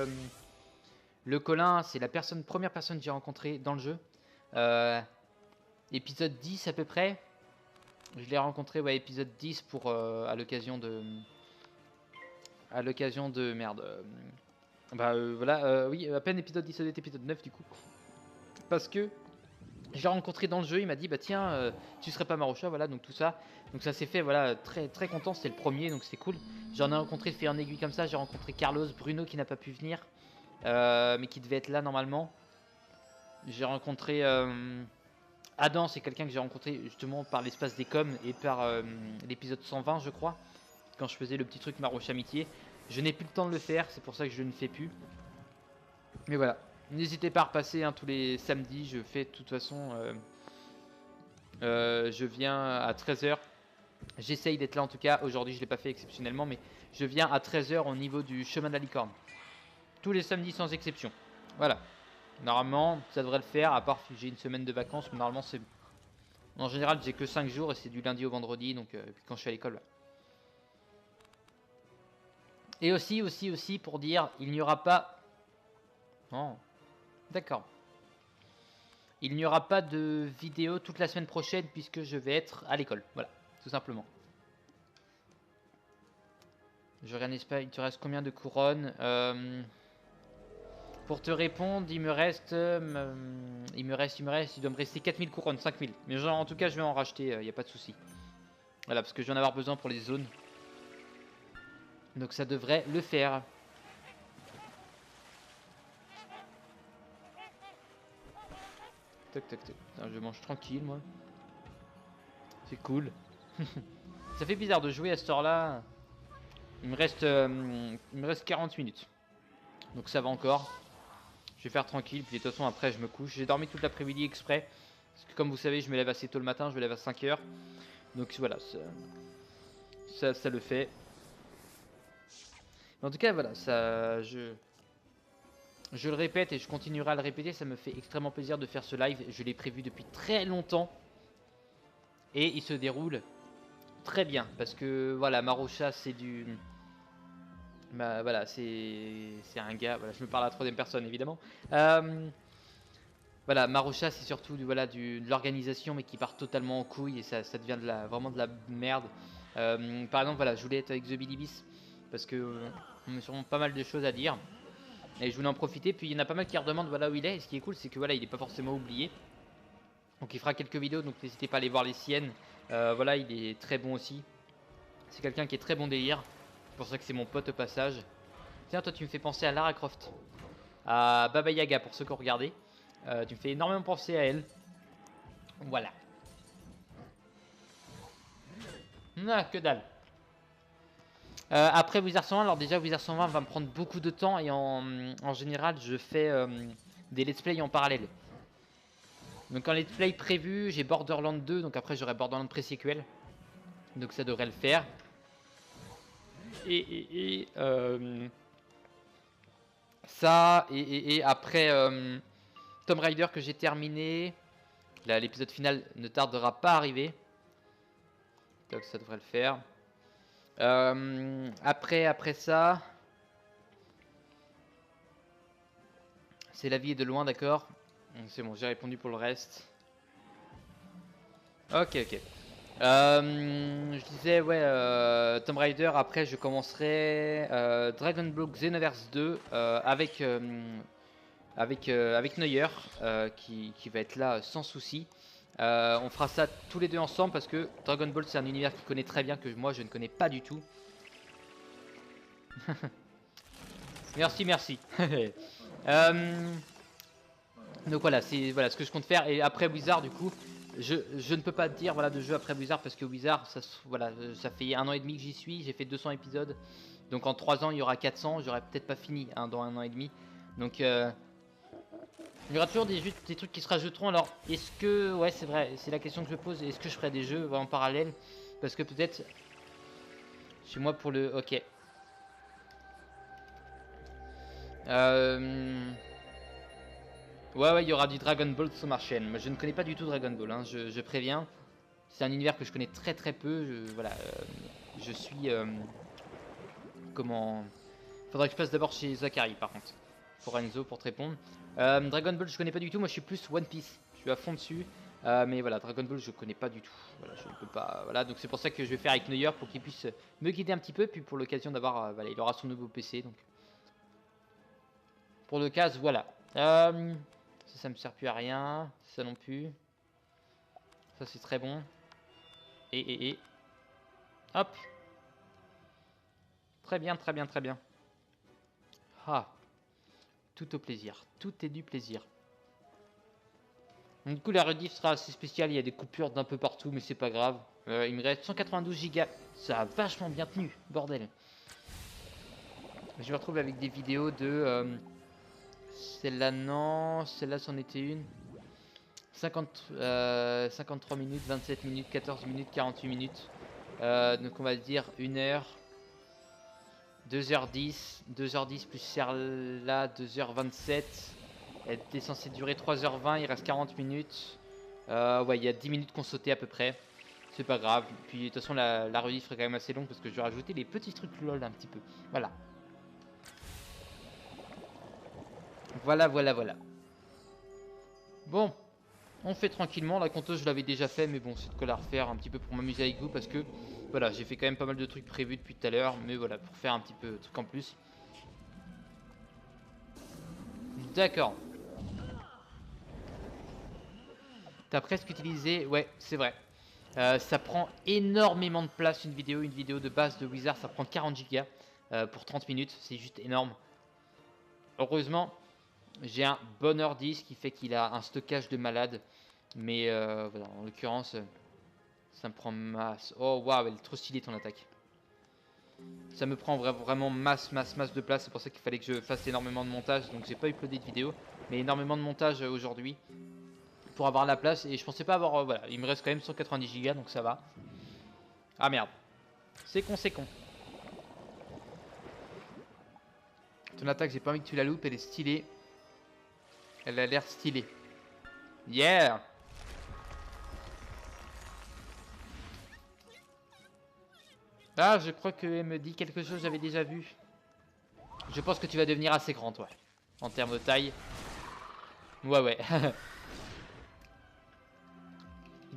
le Colin, c'est la première personne que j'ai rencontrée dans le jeu. Épisode 10 à peu près. Je l'ai rencontré, ouais, épisode 10 pour à l'occasion de... Merde. Voilà, oui, à peine épisode 10, ça doit être épisode 9 du coup. Parce que je l'ai rencontré dans le jeu, il m'a dit bah tiens, tu serais pas Marocha, voilà, donc tout ça. Donc ça s'est fait, voilà, très très content, c'était le premier, donc c'était cool. J'en ai rencontré de fil en aiguille comme ça, j'ai rencontré Carlos, Bruno qui n'a pas pu venir, mais qui devait être là normalement. J'ai rencontré Adam, c'est quelqu'un que j'ai rencontré justement par l'espace des coms et par l'épisode 120 je crois, quand je faisais le petit truc Marocha Amitié. Je n'ai plus le temps de le faire, c'est pour ça que je ne fais plus. Mais voilà, n'hésitez pas à repasser, hein, tous les samedis, je fais de toute façon... je viens à 13 h. J'essaye d'être là en tout cas. Aujourd'hui, je ne l'ai pas fait exceptionnellement, mais je viens à 13 h au niveau du chemin de la licorne. Tous les samedis sans exception. Voilà. Normalement, ça devrait le faire, à part si j'ai une semaine de vacances, mais normalement, c'est... En général, j'ai que 5 jours et c'est du lundi au vendredi, donc puis quand je suis à l'école. Voilà. Et aussi, pour dire, il n'y aura pas... Oh, d'accord. Il n'y aura pas de vidéo toute la semaine prochaine puisque je vais être à l'école. Voilà, tout simplement. Je regarde pas, il te reste combien de couronnes? Pour te répondre, il doit me rester 4000 couronnes, 5000. Mais genre, en tout cas, je vais en racheter, il n'y a pas de souci. Voilà, parce que je vais en avoir besoin pour les zones. Donc ça devrait le faire. Tac, tac, tac. Putain, je mange tranquille, moi. C'est cool. Ça fait bizarre de jouer à cette heure-là. Il me reste 40 minutes. Donc ça va encore. Je vais faire tranquille, puis de toute façon après je me couche. J'ai dormi toute l'après-midi exprès. Parce que comme vous savez, je me lève assez tôt le matin, je me lève à 5 h. Donc voilà, ça le fait. En tout cas, voilà, je le répète et je continuerai à le répéter, ça me fait extrêmement plaisir de faire ce live. Je l'ai prévu depuis très longtemps. Et il se déroule très bien. Parce que voilà, Marosha c'est du... Bah, voilà, c'est un gars, voilà, je me parle à la troisième personne évidemment. Voilà, Marosha c'est surtout voilà, de l'organisation mais qui part totalement en couille et ça devient vraiment de la merde. Par exemple, voilà, je voulais être avec The Bilibis parce que on a sûrement pas mal de choses à dire. Et je voulais en profiter, puis il y en a pas mal qui redemandent voilà où il est. Et ce qui est cool, c'est que voilà, il est pas forcément oublié. Donc il fera quelques vidéos, donc n'hésitez pas à aller voir les siennes. Voilà, il est très bon aussi. C'est quelqu'un qui est très bon délire. C'est pour ça que c'est mon pote au passage. Tiens, toi tu me fais penser à Lara Croft. À Baba Yaga pour ceux qui ont regardé. Tu me fais énormément penser à elle. Voilà. Ah, que dalle. Après Wizard 120, alors déjà Wizard 120 va me prendre beaucoup de temps et en général je fais des let's play en parallèle. Donc en let's play prévu, j'ai Borderlands 2, donc après j'aurai Borderlands pré-séquel. Donc ça devrait le faire. Ça, et après Tomb Raider que j'ai terminé. Là l'épisode final ne tardera pas à arriver. Donc ça devrait le faire. Après ça, c'est la vie est de loin, d'accord. C'est bon, j'ai répondu pour le reste. Ok. Je disais, ouais, Tomb Raider, après je commencerai Dragon Ball Xenoverse 2 avec Neuer qui va être là sans souci. On fera ça tous les deux ensemble parce que Dragon Ball c'est un univers qu'il connaît très bien que moi je ne connais pas du tout. merci. Donc voilà, c'est voilà ce que je compte faire. Et après Wizard, du coup, je ne peux pas dire voilà de jeu après Wizard parce que Wizard, ça fait 1 an et demi que j'y suis. J'ai fait 200 épisodes. Donc en 3 ans, il y aura 400. J'aurai peut-être pas fini dans 1 an et demi. Donc il y aura toujours des trucs qui se rajouteront. Alors est-ce que, ouais, c'est vrai, c'est la question que je pose. Est-ce que je ferai des jeux en parallèle? Parce que peut-être chez moi pour le, ok. Ouais, il y aura du Dragon Ball sur ma chaîne. Moi, je ne connais pas du tout Dragon Ball, hein, je préviens. C'est un univers que je connais très peu. Voilà, je suis... comment... Faudrait que je passe d'abord chez Zachary, par contre. Pour Enzo, pour te répondre. Dragon Ball, je connais pas du tout. Moi, je suis plus One Piece. Je suis à fond dessus. Mais voilà, Dragon Ball, je connais pas du tout. Voilà, je ne peux pas... Voilà, donc c'est pour ça que je vais faire avec Neuer pour qu'il puisse me guider un petit peu. Puis pour l'occasion d'avoir... voilà, il aura son nouveau PC, donc... Pour le cas, voilà. Ça me sert plus à rien. Ça non plus. Ça c'est très bon. Et. Hop. Très bien. Ah. Tout au plaisir. Tout est du plaisir. Du coup la rediff sera assez spéciale. Il y a des coupures d'un peu partout. Mais c'est pas grave. Il me reste 192 Go. Ça a vachement bien tenu. Bordel. Je me retrouve avec des vidéos de... celle-là non, celle-là c'en était une. 53 minutes, 27 minutes, 14 minutes, 48 minutes. Donc on va dire 1 heure. 2h10. 2h10 plus celle-là, 2h27. Elle était censée durer 3h20, il reste 40 minutes. Ouais, il y a 10 minutes qu'on sautait à peu près. C'est pas grave. Puis de toute façon la rediff serait quand même assez longue parce que je vais rajouter les petits trucs lol un petit peu. Voilà. Voilà. Bon, on fait tranquillement. La conteuse, je l'avais déjà fait, mais bon, c'est de quoi la refaire un petit peu pour m'amuser avec vous parce que voilà, j'ai fait quand même pas mal de trucs prévus depuis tout à l'heure, mais voilà, pour faire un petit peu de trucs en plus. D'accord. T'as presque utilisé, ouais, c'est vrai. Ça prend énormément de place une vidéo de base de Wizard, ça prend 40 Go pour 30 minutes, c'est juste énorme. Heureusement, j'ai un bon hard disk qui fait qu'il a un stockage de malade. Mais voilà, en l'occurrence, ça me prend masse. Oh waouh, elle est trop stylée ton attaque. Ça me prend vraiment masse de place. C'est pour ça qu'il fallait que je fasse énormément de montage. Donc j'ai pas uploadé de vidéo. Mais énormément de montage aujourd'hui pour avoir la place. Et je pensais pas avoir... voilà, il me reste quand même 190 Go, donc ça va. Ah merde. C'est con, c'est con. Ton attaque, j'ai pas envie que tu la loupes, elle est stylée. Elle a l'air stylée. Yeah! Ah, je crois qu'elle me dit quelque chose que j'avais déjà vu. Je pense que tu vas devenir assez grand, toi. En termes de taille. Ouais, ouais.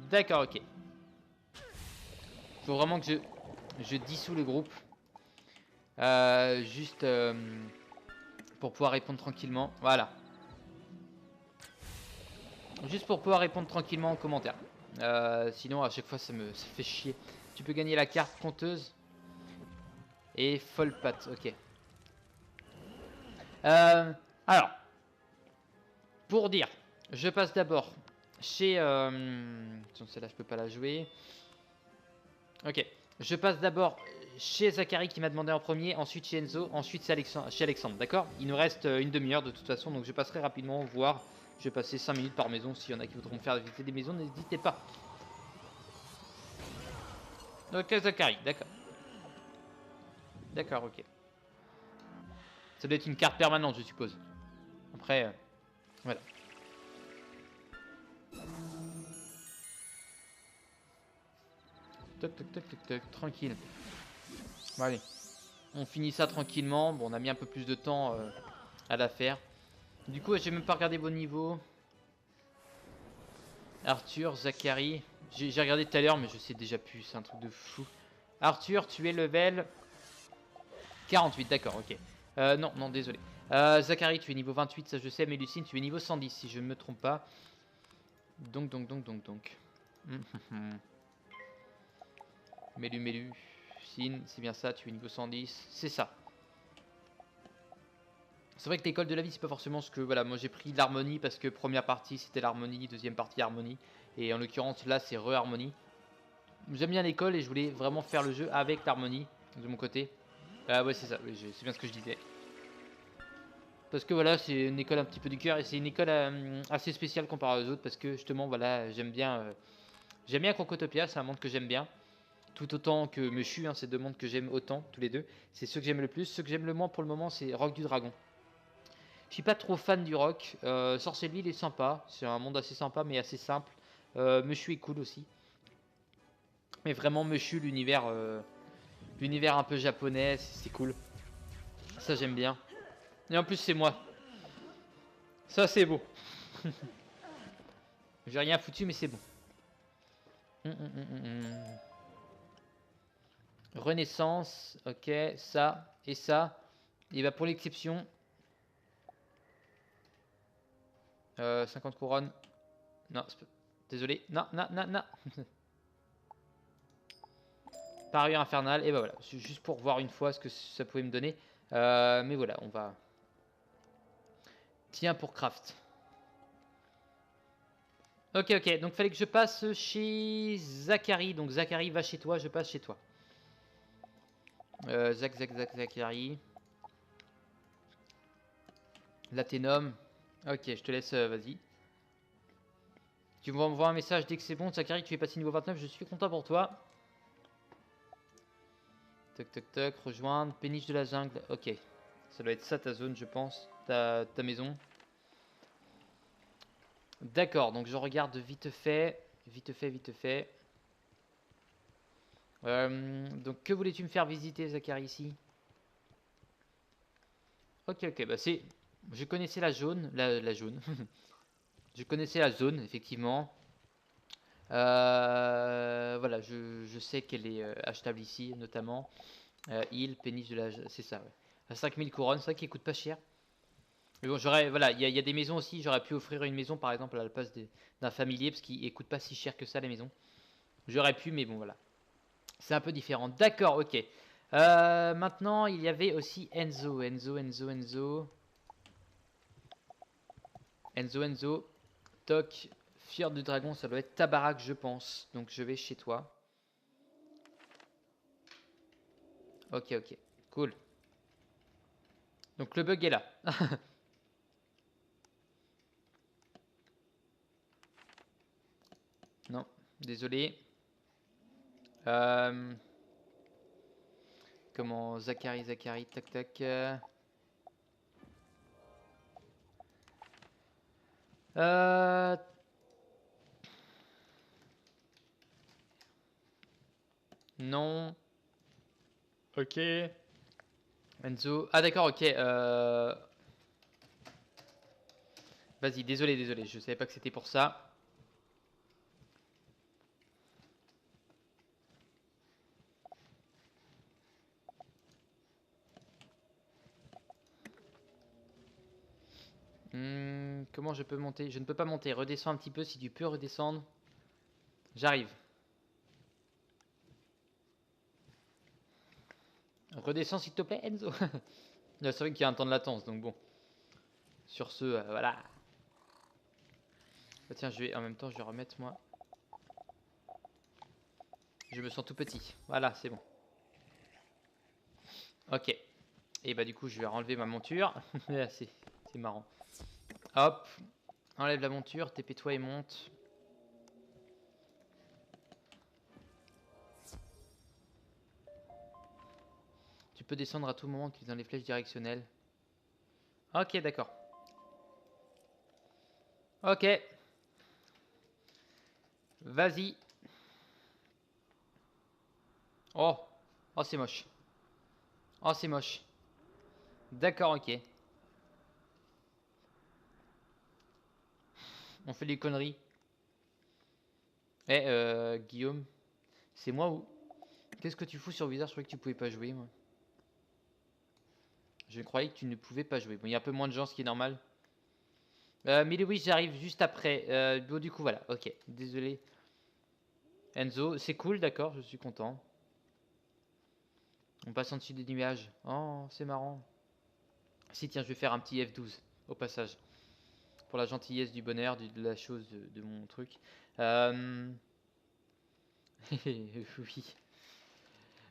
D'accord, ok. Faut vraiment que je dissous le groupe. Juste pour pouvoir répondre tranquillement. Voilà. Juste pour pouvoir répondre tranquillement en commentaire. Sinon, à chaque fois, ça fait chier. Tu peux gagner la carte conteuse. Et folle patte, ok. Alors, pour dire, je passe d'abord chez... celle-là, je peux pas la jouer. Ok. Je passe d'abord chez Zachary qui m'a demandé en premier, ensuite chez Enzo, ensuite chez Alexandre, d'accord? Il nous reste une demi-heure de toute façon, donc je passerai rapidement voir. Je vais passer 5 minutes par maison. S'il y en a qui voudront me faire visiter des maisons, n'hésitez pas. Ok, Zachary, d'accord. D'accord, ok. Ça doit être une carte permanente, je suppose. Après, voilà. Toc, toc, toc, toc, toc, tranquille. Bon, allez. On finit ça tranquillement. Bon, on a mis un peu plus de temps à la faire. Du coup, j'ai même pas regardé vos niveaux. Arthur, Zachary. J'ai regardé tout à l'heure, mais je sais déjà plus. C'est un truc de fou. Arthur, tu es level 48, d'accord, ok. Non, non, désolé. Zachary, tu es niveau 28, ça je sais. Mais Lucine, tu es niveau 110, si je ne me trompe pas. Donc. Mélu. Sin, c'est bien ça, tu es niveau 110. C'est ça. C'est vrai que l'école de la vie, c'est pas forcément ce que... Voilà, moi j'ai pris l'harmonie parce que première partie, c'était l'harmonie. Deuxième partie, harmonie. Et en l'occurrence, là, c'est re-harmonie. J'aime bien l'école et je voulais vraiment faire le jeu avec l'harmonie de mon côté. Ouais, c'est ça, oui, c'est bien ce que je disais. Parce que voilà, c'est une école un petit peu du cœur et c'est une école assez spéciale comparée aux autres parce que justement, voilà, j'aime bien Crocotopia, c'est un monde que j'aime bien. Tout autant que Mushu, hein, c'est deux mondes que j'aime autant, tous les deux. C'est ceux que j'aime le plus. Ceux que j'aime le moins pour le moment, c'est Rock du Dragon. Je suis pas trop fan du rock. Sorcellerie, il est sympa. C'est un monde assez sympa, mais assez simple. Mushu est cool aussi. Mais vraiment, Mushu, l'univers un peu japonais, c'est cool. Ça, j'aime bien. Et en plus, c'est moi. Ça, c'est beau. J'ai rien foutu, mais c'est bon. Renaissance, ok, ça et ça. Et bah pour l'exception, 50 couronnes. Non, désolé. Non. Parure infernale. Et bah voilà, c'est juste pour voir une fois ce que ça pouvait me donner. Mais voilà, on va... Tiens pour craft. Ok, donc fallait que je passe chez Zachary. Donc Zachary va chez toi, je passe chez toi. Zachary. L'Athénum. Ok, je te laisse, vas-y. Tu m'envoies un message dès que c'est bon. Zachary, tu es passé niveau 29, je suis content pour toi. Toc, rejoindre. Péniche de la jungle, ok. Ça doit être ça ta zone, je pense. Ta maison. D'accord, donc je regarde vite fait. Donc que voulais-tu me faire visiter, Zachary, ici? Ok, bah c'est... Je connaissais la jaune, la jaune. Je connaissais la zone, effectivement. Voilà, je sais qu'elle est achetable ici, notamment. Île, péniche de la... C'est ça, ouais. À 5000 couronnes, c'est vrai qu'il coûte pas cher. Mais bon, voilà, il y a des maisons aussi. J'aurais pu offrir une maison, par exemple, à la place d'un familier, parce qu'il ne coûte pas si cher que ça, les maisons. J'aurais pu, mais bon, voilà. C'est un peu différent. D'accord, ok. Maintenant, il y avait aussi Enzo. Toc. Fier du dragon, ça doit être ta baraque, je pense. Donc, je vais chez toi. Ok. Cool. Donc, le bug est là. Non, désolé. Euh, Comment Zachary, tac tac. Euh, non. Ok. Enzo. Ah d'accord, ok. Vas-y, désolé, je savais pas que c'était pour ça. Comment je peux monter? Je ne peux pas monter. Redescends un petit peu si tu peux redescendre. J'arrive. Redescends s'il te plaît, Enzo. C'est vrai qu'il y a un temps de latence, donc bon. Sur ce, voilà. Ah, tiens, en même temps, je vais remettre moi. Je me sens tout petit. Voilà, c'est bon. Ok. Et bah du coup, je vais enlever ma monture. c'est marrant. Hop. Enlève la monture, TP-toi et monte. Tu peux descendre à tout moment en utilisant les flèches directionnelles. Ok, d'accord. Ok. Vas-y. Oh. Oh, c'est moche. Oh, c'est moche. D'accord, ok. On fait des conneries. Eh, Guillaume. C'est moi ou... Qu'est-ce que tu fous sur Wizard? Je croyais que tu pouvais pas jouer, moi. Je croyais que tu ne pouvais pas jouer. Bon, il y a un peu moins de gens, ce qui est normal. Mais oui, j'arrive juste après. Bon, du coup, voilà. Ok, désolé. Enzo, c'est cool, d'accord, je suis content. On passe en dessus des nuages. Oh, c'est marrant. Si, tiens, je vais faire un petit F12, au passage. Pour la gentillesse du bonheur, de la chose, de mon truc. Oui.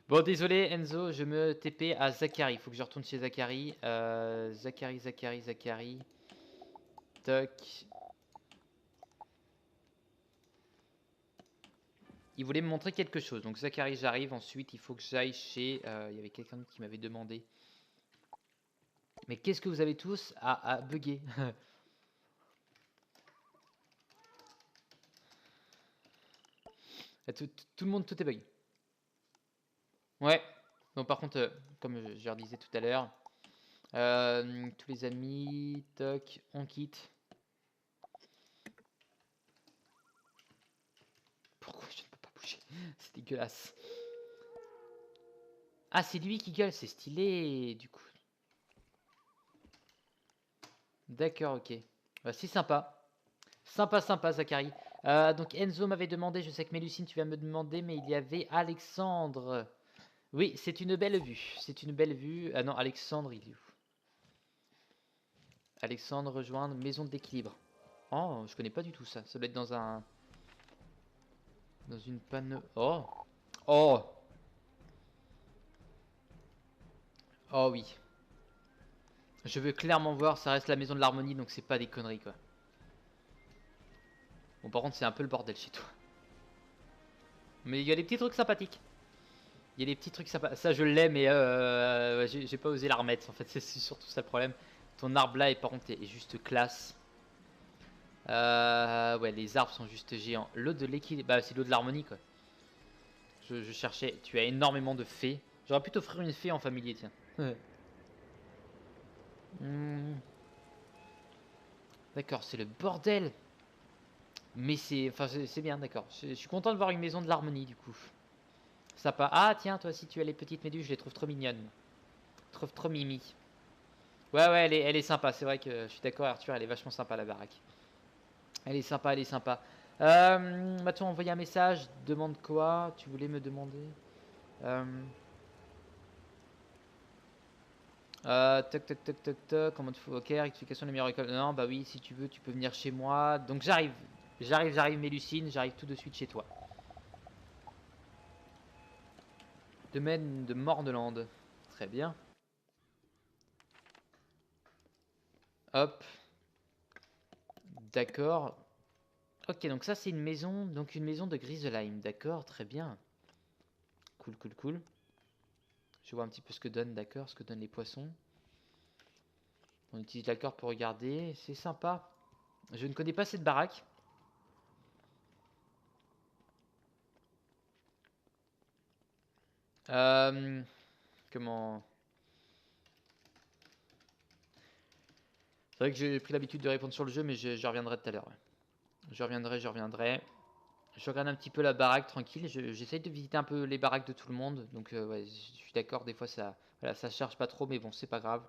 Bon, désolé Enzo, je me TP à Zachary. Il faut que je retourne chez Zachary. Zachary. Toc. Il voulait me montrer quelque chose. Donc Zachary, j'arrive. Ensuite, il faut que j'aille chez... il y avait quelqu'un qui m'avait demandé. Mais qu'est-ce que vous avez tous à bugger? tout le monde, tout est bug. Ouais. Donc par contre, comme je leur disais tout à l'heure, tous les amis, toc, on quitte. Pourquoi je ne peux pas bouger? C'est dégueulasse. Ah, c'est lui qui gueule, c'est stylé, du coup. D'accord, ok. Bah, c'est sympa. Sympa, Zachary. Donc Enzo m'avait demandé, je sais que Mélusine, tu vas me demander, mais il y avait Alexandre. Oui, c'est une belle vue. C'est une belle vue. Ah non, Alexandre, il est où? Alexandre, rejoindre maison d'équilibre. Oh, je connais pas du tout ça. Ça doit être dans un... Dans une panne... Oh. Oh. Oh oui. Je veux clairement voir, ça reste la maison de l'harmonie, donc c'est pas des conneries, quoi. Bon, par contre, c'est un peu le bordel chez toi. Mais il y a des petits trucs sympathiques. Il y a des petits trucs sympas. Ça, je l'ai, mais j'ai pas osé la remettre. En fait, c'est surtout ça le problème. Ton arbre là, par contre, est juste classe. Ouais, les arbres sont juste géants. L'eau de l'équilibre, bah, c'est l'eau de l'harmonie, quoi. Je cherchais. Tu as énormément de fées. J'aurais pu t'offrir une fée en familier, tiens. D'accord, c'est le bordel. Mais c'est, enfin, c'est bien, d'accord. Je suis content de voir une maison de l'harmonie, du coup. Sympa. Ah, tiens, toi aussi, tu as les petites méduses, je les trouve trop mignonnes. Je trouve trop mimi. Ouais, elle est sympa. C'est vrai que je suis d'accord, Arthur, elle est vachement sympa, la baraque. Elle est sympa. M'a-t-on envoyé un message? Demande quoi? Tu voulais me demander? Toc. Comment tu fais? Ok, rectification de meilleure école. Non, bah oui, si tu veux, tu peux venir chez moi. Donc j'arrive. Mélucine. J'arrive tout de suite chez toi. Domaine de Morneland. Très bien. Hop. D'accord. Ok, donc ça c'est une maison, de Griselheim, d'accord, très bien. Cool, cool, cool. Je vois un petit peu ce que donne, d'accord, ce que donnent les poissons. On utilise la corde pour regarder, c'est sympa. Je ne connais pas cette baraque. Euh, comment... C'est vrai que j'ai pris l'habitude de répondre sur le jeu, mais je reviendrai tout à l'heure. Ouais. Je reviendrai. Je regarde un petit peu la baraque tranquille. J'essaye de visiter un peu les baraques de tout le monde. Donc ouais, je suis d'accord, des fois ça, voilà, ça charge pas trop, mais bon, c'est pas grave.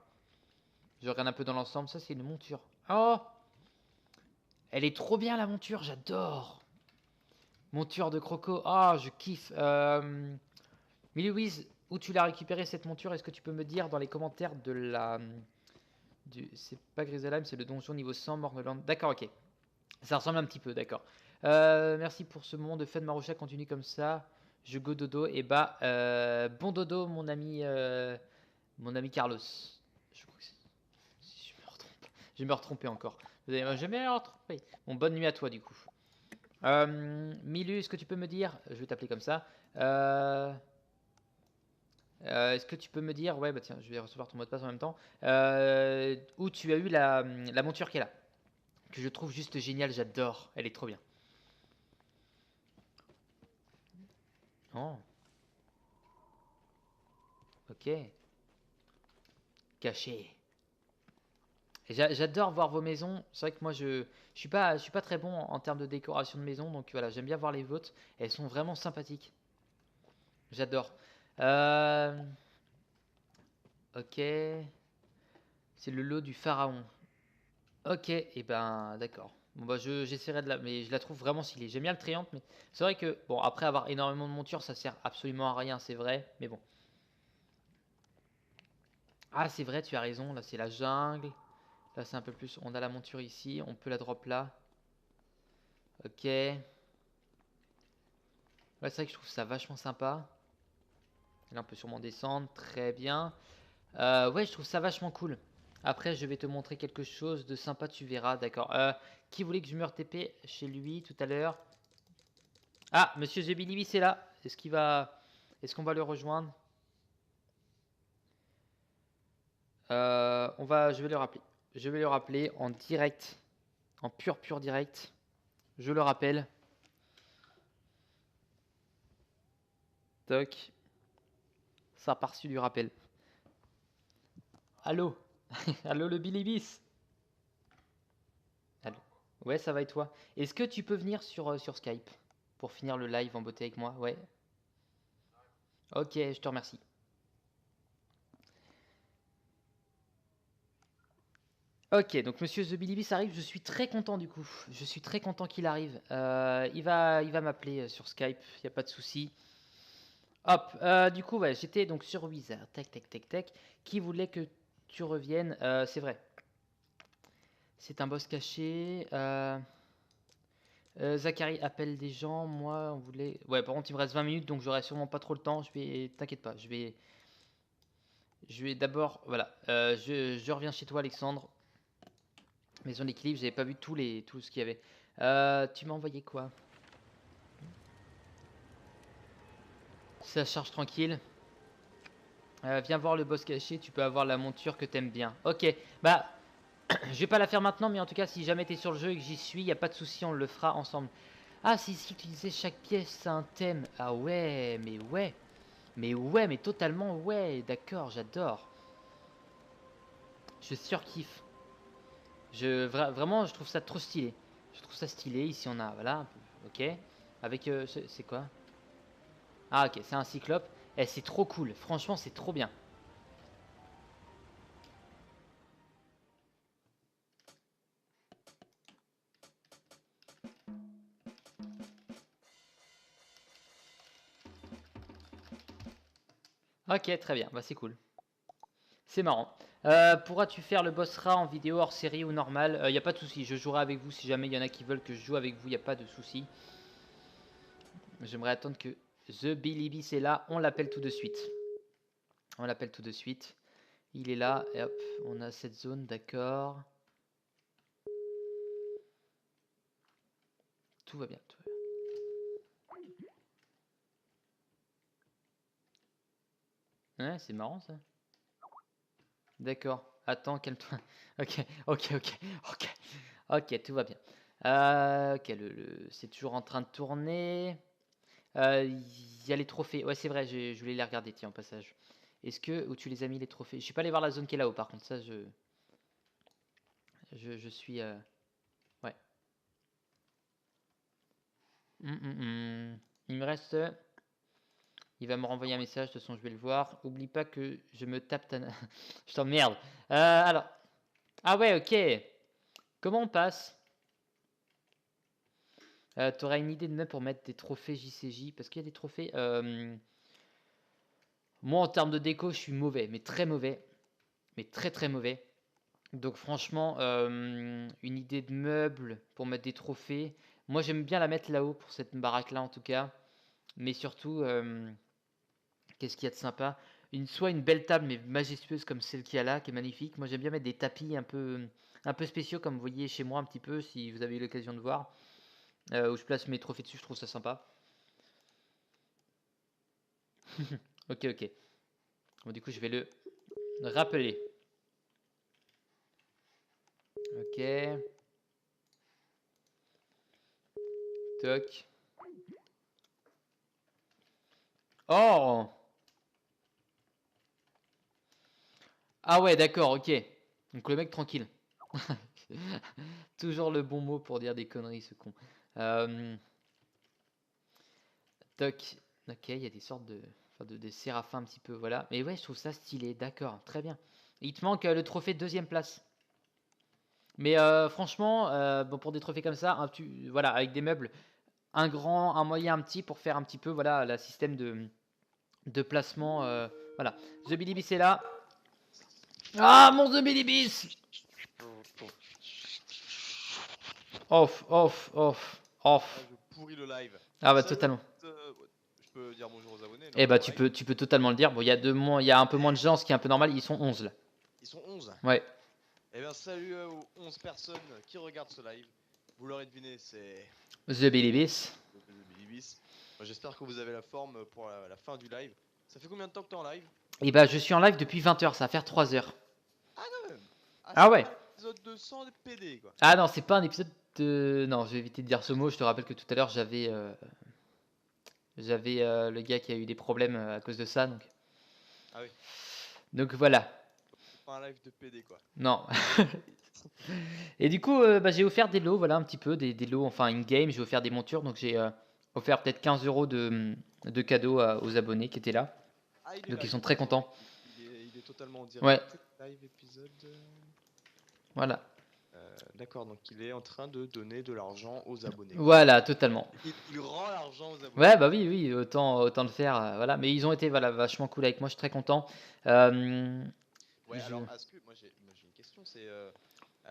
Je regarde un peu dans l'ensemble. Ça, c'est une monture. Oh, elle est trop bien la monture, j'adore. Monture de croco. Ah, je kiffe. Louise, où tu l'as récupéré cette monture? Est-ce que tu peux me dire dans les commentaires de la... C'est pas Griselheim, c'est le donjon niveau 100, Morneland. D'accord, ok. Ça ressemble un petit peu, d'accord. Merci pour ce moment de fun, Maroucha. Continue comme ça. Je go dodo. Et bah, bon dodo, mon ami Carlos. Je crois que si je me retrompe. Je vais me retromper encore. Je vais me retromper. Bon, bonne nuit à toi, du coup. Milu, est-ce que tu peux me dire... Je vais t'appeler comme ça. Est-ce que tu peux me dire... Ouais, bah tiens, je vais recevoir ton mot de passe en même temps. Où tu as eu la monture qui est là. Que je trouve juste géniale, j'adore. Elle est trop bien. Oh, ok. Caché. J'adore voir vos maisons. C'est vrai que moi je suis pas très bon en termes de décoration de maison, donc voilà, j'aime bien voir les vôtres. Elles sont vraiment sympathiques. J'adore. Euh, ok. C'est le lot du pharaon. Ok, et ben d'accord. Bon bah j'essaierai de la, mais je la trouve vraiment stylée. J'aime bien le triangle, mais c'est vrai que bon après avoir énormément de montures, ça sert absolument à rien, c'est vrai. Mais bon. Ah c'est vrai, tu as raison. Là c'est la jungle. Là c'est un peu plus. On a la monture ici. On peut la drop là. Ok. Ouais, c'est vrai que je trouve ça vachement sympa. Là on peut sûrement descendre. Très bien. Ouais, je trouve ça vachement cool. Après, je vais te montrer quelque chose de sympa, tu verras. D'accord. Qui voulait que je me TP chez lui tout à l'heure? Ah, Monsieur Zebilibi, c'est là. Est-ce qu'on va le rejoindre? Je vais le rappeler. Je vais le rappeler en direct, en pur direct. Je le rappelle. Toc. Ça a reçu du rappel. Allô? Allô le Bilibis? Allô? Ouais, ça va et toi? Est-ce que tu peux venir sur Skype pour finir le live en beauté avec moi? Ouais. Ok, je te remercie. Ok, donc Monsieur The Bilibis arrive, je suis très content du coup. Je suis très content qu'il arrive. Il va m'appeler sur Skype, il n'y a pas de souci. Hop, du coup, ouais, j'étais donc sur Wizard, tac, tac, tac, tac, qui voulait que tu reviennes. C'est vrai, c'est un boss caché. Zachary appelle des gens, moi, on voulait... Ouais, par contre, il me reste 20 minutes, donc j'aurai sûrement pas trop le temps. T'inquiète pas, je vais d'abord... Voilà, je reviens chez toi, Alexandre. Maison d'équilibre, j'avais pas vu tout ce qu'il y avait. Tu m'as envoyé quoi? Ça charge tranquille. Viens voir le boss caché, tu peux avoir la monture que t'aimes bien. Ok, bah, je vais pas la faire maintenant, mais en tout cas, si jamais t'es sur le jeu et que j'y suis, y a pas de souci, on le fera ensemble. Ah, c'est ici que tu disais chaque pièce a un thème. Ah ouais, mais ouais. Mais ouais, mais totalement ouais, d'accord, j'adore. Je surkiffe. Vraiment, je trouve ça trop stylé. Je trouve ça stylé. Ici, on a, voilà, un peu, ok. Avec, c'est quoi? Ah, ok, c'est un cyclope. Eh, c'est trop cool. Franchement, c'est trop bien. Ok, très bien. Bah, c'est cool. C'est marrant. Pourras-tu faire le boss rat en vidéo hors série ou normal? Y a pas de souci. Je jouerai avec vous si jamais il y en a qui veulent que je joue avec vous. Y a pas de souci. J'aimerais attendre que The Bilibis est là. On l'appelle tout de suite. On l'appelle tout de suite. Il est là. Et hop, on a cette zone, d'accord. tout va bien. Ouais, c'est marrant ça. D'accord. Attends, calme-toi. Ok, ok, ok, ok. Ok, tout va bien. Ok, c'est toujours en train de tourner. Il y a les trophées. Ouais, c'est vrai, je voulais les regarder, tiens, au passage. Est-ce que... Où tu les as mis, les trophées? Je suis pas allé voir la zone qui est là-haut, par contre. Ça, je suis... Ouais. Il me reste... Il va me renvoyer un message, de toute façon, je vais le voir. Oublie pas que je me tape ta... Je t'emmerde. Alors... Ah ouais, ok. Comment on passe? T'auras une idée de même pour mettre des trophées JCJ? Parce qu'il y a des trophées... Moi, en termes de déco, je suis mauvais, mais très mauvais. Mais très très mauvais. Donc franchement, une idée de meuble pour mettre des trophées. Moi, j'aime bien la mettre là-haut pour cette baraque-là, en tout cas. Mais surtout, qu'est-ce qu'il y a de sympa? Soit une belle table, mais majestueuse comme celle qu'il y a là, qui est magnifique. Moi, j'aime bien mettre des tapis un peu spéciaux, comme vous voyez chez moi un petit peu, si vous avez eu l'occasion de voir. Où je place mes trophées dessus, je trouve ça sympa. Ok, ok. Bon, du coup, je vais le rappeler. Ok. Toc. Oh! Ah ouais, d'accord, ok. Donc le mec tranquille. Toujours le bon mot pour dire des conneries, ce con. Toc. Ok, il y a des sortes de... Enfin, des séraphins un petit peu, voilà. Mais ouais, je trouve ça stylé, d'accord, très bien. Il te manque le trophée de deuxième place. Mais franchement, bon, pour des trophées comme ça, voilà, avec des meubles, un grand, un moyen, un petit, pour faire un petit peu, voilà, le système de placement. Voilà. The Bilibis est là. Ah, mon The Bilibis! Off, off, off, Ah, off. je pourris le live. Ah bah Salut, totalement. je peux dire bonjour aux abonnés, non, Eh bah c'est tu peux totalement le dire. Bon, il y a il y a un peu moins de gens, ce qui est un peu normal. Ils sont 11 là. Ils sont 11. Ouais. Eh bien, salut aux 11 personnes qui regardent ce live. Vous l'aurez deviné, c'est The Bilibis. le Bilibis. J'espère que vous avez la forme pour la fin du live. Ça fait combien de temps que t'es en live? Et bah je suis en live depuis 20h, ça va faire 3 heures. Ah, quand même. Ah c'est ouais. pas l'épisode 200 des PD, quoi. Ah non, c'est pas un épisode de... Non, je vais éviter de dire ce mot. Je te rappelle que tout à l'heure j'avais le gars qui a eu des problèmes à cause de ça. Donc, Ah oui. donc voilà. Pas un live de PD, quoi. Non. Et du coup, bah, j'ai offert des lots, voilà un petit peu, des lots, enfin in-game. J'ai offert des montures, donc j'ai offert peut-être 15 € de cadeaux aux abonnés qui étaient là. Ah, il est Donc là, ils sont très contents. il est totalement en direct. Ouais. Live épisode. Voilà. D'accord, donc il est en train de donner de l'argent aux abonnés. Voilà, totalement. Il rend l'argent aux abonnés. Ouais, bah oui, oui, autant le faire, voilà. Mais ils ont été, voilà, vachement cool avec moi, je suis très content. Ouais, je- alors, est-ce que moi j'ai une question, c'est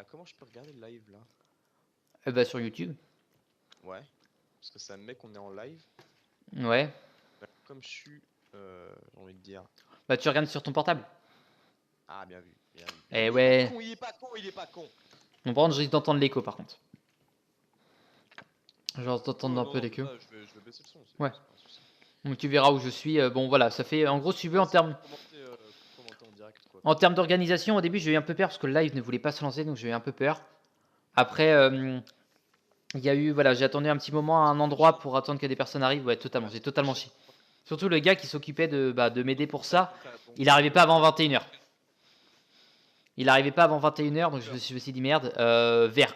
comment je peux regarder le live là? Bah, sur YouTube. Ouais, parce que ça me met qu'on est en live. Ouais. Comme je suis, j'ai envie de dire. Bah, tu regardes sur ton portable. Ah, bien vu, bien vu. Eh ouais. Il est pas con, il est pas con. Bon, par contre, je risque d'entendre l'écho, par contre. Genre Oh, d'entendre un peu l'écho. Je vais baisser le son. Ouais. C'est pas un souci. Donc tu verras où je suis. Bon, voilà, ça fait, en gros, si tu veux, en termes... Commenter en direct, quoi. En termes d'organisation, au début, j'ai eu un peu peur parce que le live ne voulait pas se lancer, donc j'ai eu un peu peur. Après, il y a eu, voilà, j'ai attendu un petit moment à un endroit pour attendre que des personnes arrivent. Ouais, totalement, j'ai totalement chié. Surtout le gars qui s'occupait de m'aider pour ça, il n'arrivait pas avant 21h. Il n'arrivait pas avant 21h, donc je me suis dit merde. Vert,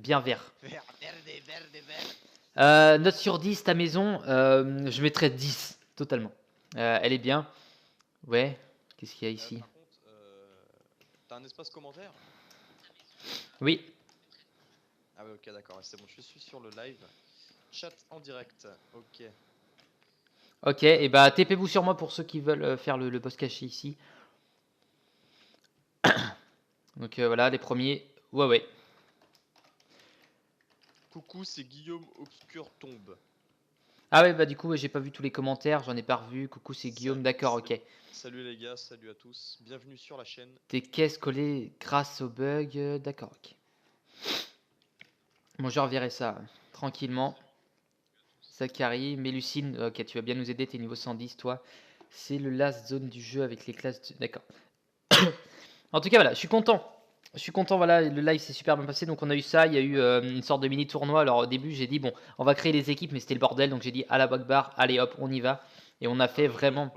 bien vert. Note sur 10, ta maison, je mettrais 10, totalement. Elle est bien. Ouais, qu'est-ce qu'il y a ici? Par contre, t'as un espace commentaire? Oui. Ah ouais, ok, d'accord, c'est bon, je suis sur le live. Chat en direct, ok. Ok, et bah TP-vous sur moi pour ceux qui veulent faire le boss caché ici. Donc voilà, les premiers. Ouais. Coucou, c'est Guillaume Obscur Tombe. Ah ouais, bah du coup, j'ai pas vu tous les commentaires, j'en ai pas revu. Coucou, c'est Guillaume, d'accord, ok. Salut les gars, salut à tous, bienvenue sur la chaîne. Tes caisses collées grâce au bug, d'accord, ok. Bon, je reverrai ça tranquillement. Zachary, Mélucine, ok, tu vas bien nous aider, t'es niveau 110, toi. C'est le last zone du jeu avec les classes. D'accord. En tout cas, voilà, je suis content. Je suis content, voilà, le live s'est super bien passé. Donc, on a eu ça. Il y a eu une sorte de mini tournoi. Alors, au début, j'ai dit, bon, on va créer les équipes, mais c'était le bordel. Donc, j'ai dit, à la Bakbar, allez hop, on y va. Et on a fait vraiment.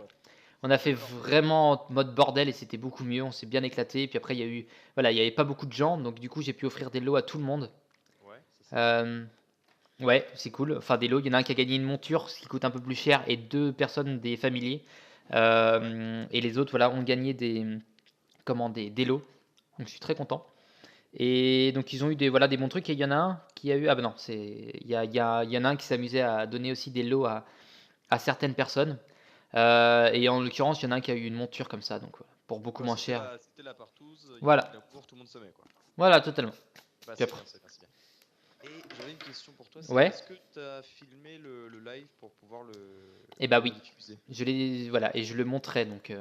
On a fait vraiment en mode bordel et c'était beaucoup mieux. On s'est bien éclaté. Puis après, il y a eu. Voilà, il n'y avait pas beaucoup de gens. Donc, du coup, j'ai pu offrir des lots à tout le monde. Ouais, ça c'est Euh, ouais, c'est cool. Enfin, des lots. Il y en a un qui a gagné une monture, ce qui coûte un peu plus cher, et 2 personnes des familiers. Et les autres, voilà, ont gagné des lots. Donc, je suis très content. Et donc, ils ont eu voilà, des bons trucs. Et il y en a un qui a eu. Ah, ben non, il y en a un qui s'amusait à donner aussi des lots à certaines personnes. Et en l'occurrence, il y en a un qui a eu une monture comme ça, donc voilà, pour beaucoup moins cher. C'était la partouze, il y Voilà. avait de l'amour, tout le monde se met quoi. Voilà, totalement. Bah, Puis c'est après- bien, c'est bien, c'est bien. Et j'avais une question pour toi, c'est Ouais. est-ce que tu as filmé le live pour pouvoir Eh bah oui. le diffuser? Voilà, et je le montrerai, donc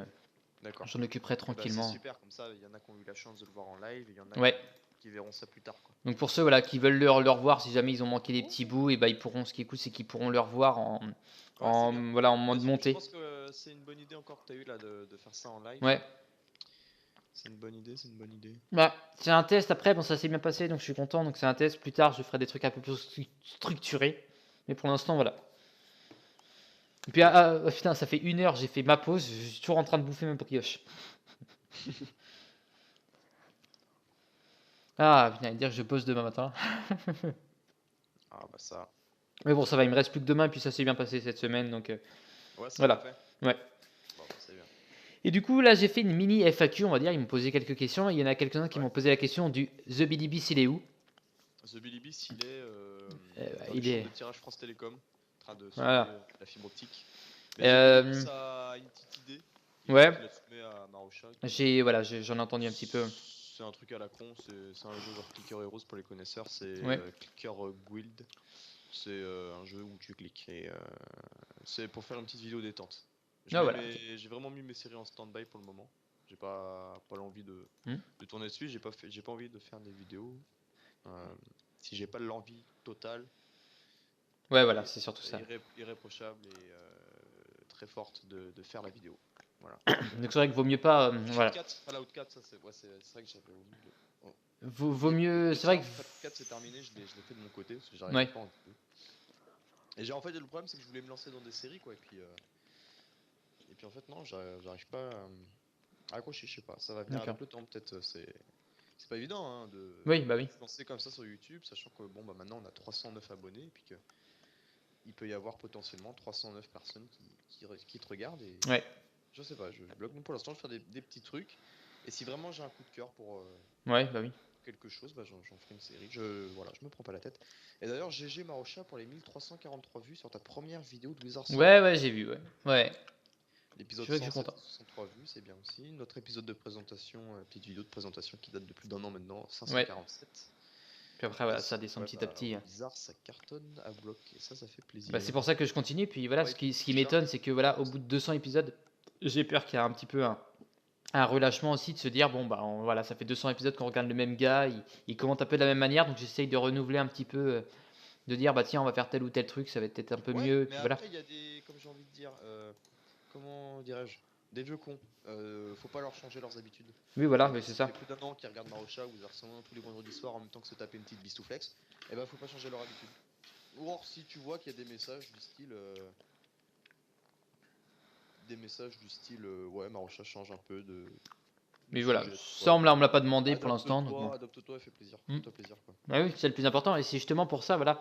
D'accord. j'en occuperai Bah, c'est tranquillement. super, comme ça, il y en a qui ont eu la chance de le voir en live, et il y en a Ouais. qui verront ça plus tard quoi. Donc pour ceux voilà, qui veulent le revoir, si jamais ils ont manqué des petits bouts, et bah ils pourront. Ce qui est cool, c'est qu'ils pourront le revoir en Ouais, c'est bien. voilà, en Bah, mode je montée. pense que c'est une bonne idée encore que tu as eu là de faire ça en live. Ouais. C'est une bonne idée, c'est une bonne idée. Bah, c'est un test après, bon ça s'est bien passé, donc je suis content. Donc c'est un test. Plus tard, je ferai des trucs un peu plus structurés. Mais pour l'instant, voilà. Et puis putain, ça fait 1 heure, j'ai fait ma pause, je suis toujours en train de bouffer ma brioche. Ah, putain, dire que je pose demain matin. Ah bah ça. Mais bon, ça va, il me reste plus que demain, et puis ça s'est bien passé cette semaine, donc Ouais, c'est voilà. bien fait. Ouais. Bon, bah, c'est bien. Et du coup, là, j'ai fait une mini FAQ, on va dire. Ils m'ont posé quelques questions. Et il y en a quelques-uns qui m'ont posé la question du The Bilibis, il est où? The Bilibis, il est dans il les est- champs de tirage France Télécom, en train de Voilà. soulever la fibre optique. Mais Euh, The Bilibis a une petite idée. Ouais. Il a soumis à Marocha. Voilà, j'en ai entendu un petit peu. C'est un truc à la con, c'est un jeu genre Clicker Heroes pour les connaisseurs, c'est Ouais. Clicker Guild. C'est un jeu où tu cliques et c'est pour faire une petite vidéo détente. Voilà. J'ai vraiment mis mes séries en stand-by pour le moment. J'ai pas l'envie de tourner dessus, j'ai pas envie de faire des vidéos. Si j'ai pas l'envie totale. Ouais, voilà, c'est surtout ça. Irréprochable et très forte de faire la vidéo. Voilà. Donc c'est vrai qu'il vaut mieux pas. Voilà. Fallout 4, ça c'est vrai que j'avais oublié. Vaut mieux. C'est vrai que. Fallout 4 c'est terminé, je l'ai fait de mon côté parce que Ouais. j'arrive pas en tout. Et en fait le problème c'est que je voulais me lancer dans des séries quoi et puis en fait non j'arrive pas à accrocher, je sais pas, ça va venir D'accord. avec le temps peut-être, c'est pas évident hein, de Oui, bah oui. se lancer comme ça sur YouTube, sachant que bon bah maintenant on a 309 abonnés et puis que il peut y avoir potentiellement 309 personnes qui te regardent et Ouais. je sais pas, je bloque. Donc pour l'instant je vais faire des petits trucs et si vraiment j'ai un coup de cœur pour Ouais, bah oui. quelque chose, bah j'en ferai une série. Voilà, je me prends pas la tête. Et d'ailleurs, GG Marocha pour les 1343 vues sur ta première vidéo de Wizard Solo. Ouais, j'ai vu, ouais. Ouais. L'épisode Je suis 100, content. 63 vues, c'est bien aussi. Notre épisode de présentation, petite vidéo de présentation qui date de plus d'1 an maintenant, 547. Puis après, voilà, ça descend petit à petit. Wizard, ça cartonne à bloc et ça fait plaisir. Bah, c'est pour ça que je continue. Puis voilà, Ouais, ce qui bizarre. m'étonne, c'est que voilà, au bout de 200 épisodes, j'ai peur qu'il y ait un petit peu un relâchement aussi de se dire bon bah voilà, ça fait 200 épisodes qu'on regarde le même gars, il commente un peu de la même manière, donc j'essaye de renouveler un petit peu, de dire bah tiens on va faire tel ou tel truc, ça va être peut-être un peu Ouais, mieux. mais Puis après, voilà. il y a des, comme j'ai envie de dire, comment dirais-je, des vieux cons. Faut pas leur changer leurs habitudes. Oui voilà, mais c'est ça. fait plus d'1 an qui regardent Marocha ou Wizard tous les vendredis soirs en même temps que se taper une petite bistouflex. Et bah faut pas changer leur habitude. Ou alors si tu vois qu'il y a des messages du style ouais Marocha change un peu de Mais voilà, sujet, ça on quoi. me l'a pas demandé pour l'instant. Donc bon. Adopte-toi, fais plaisir. Hmm. Fais-toi plaisir quoi. Ah oui, c'est le plus important. Et c'est justement pour ça, voilà,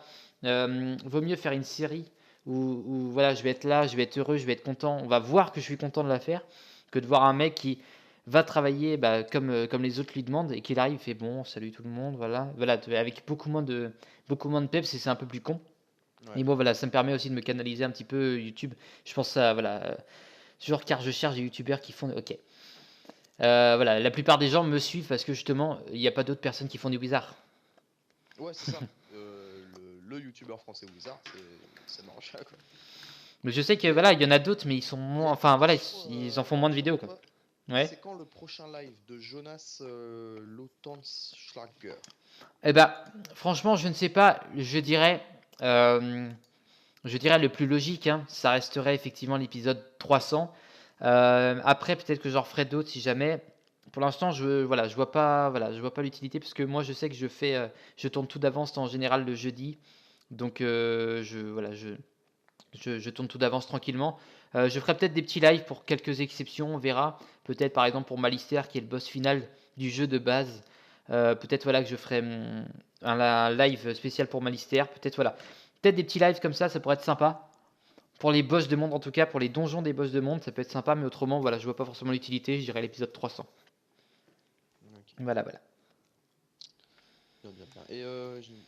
vaut mieux faire une série où voilà, je vais être là, je vais être heureux, je vais être content. On va voir que je suis content de la faire, que de voir un mec qui va travailler bah, comme les autres lui demandent et qu'il arrive, il fait bon, salut tout le monde, voilà, avec beaucoup moins de peps et c'est un peu plus con. Ouais. Et moi, voilà, ça me permet aussi de me canaliser un petit peu YouTube. Je pense à voilà, genre car je cherche des youtubeurs qui font, ok. Voilà, la plupart des gens me suivent parce que justement, il n'y a pas d'autres personnes qui font du Wizard. Ouais c'est ça. Le youtubeur français Wizard, c'est Marocha quoi. Mais je sais que voilà, il y en a d'autres, mais ils sont moins. Enfin voilà, ils en font moins de vidéos quoi. Ouais. C'est quand le prochain live de Jonas Lautenschlager? Eh bah, franchement, je ne sais pas. Je dirais le plus logique, hein, ça resterait effectivement l'épisode 300. Après, peut-être que j'en referai d'autres si jamais. Pour l'instant, je vois pas, voilà, je vois pas l'utilité parce que moi, je sais que je tourne tout d'avance en général le jeudi. Donc, je tourne tout d'avance tranquillement. Je ferai peut-être des petits lives pour quelques exceptions, on verra. Peut-être par exemple pour Malister qui est le boss final du jeu de base. Peut-être voilà que je ferai un live spécial pour Malister. Peut-être voilà. Peut-être des petits lives comme ça pourrait être sympa. Pour les boss de monde en tout cas, pour les donjons des boss de monde, ça peut être sympa, mais autrement, voilà, je vois pas forcément l'utilité, je dirais l'épisode 300. Ok. Voilà, voilà. Bien, bien, bien. Et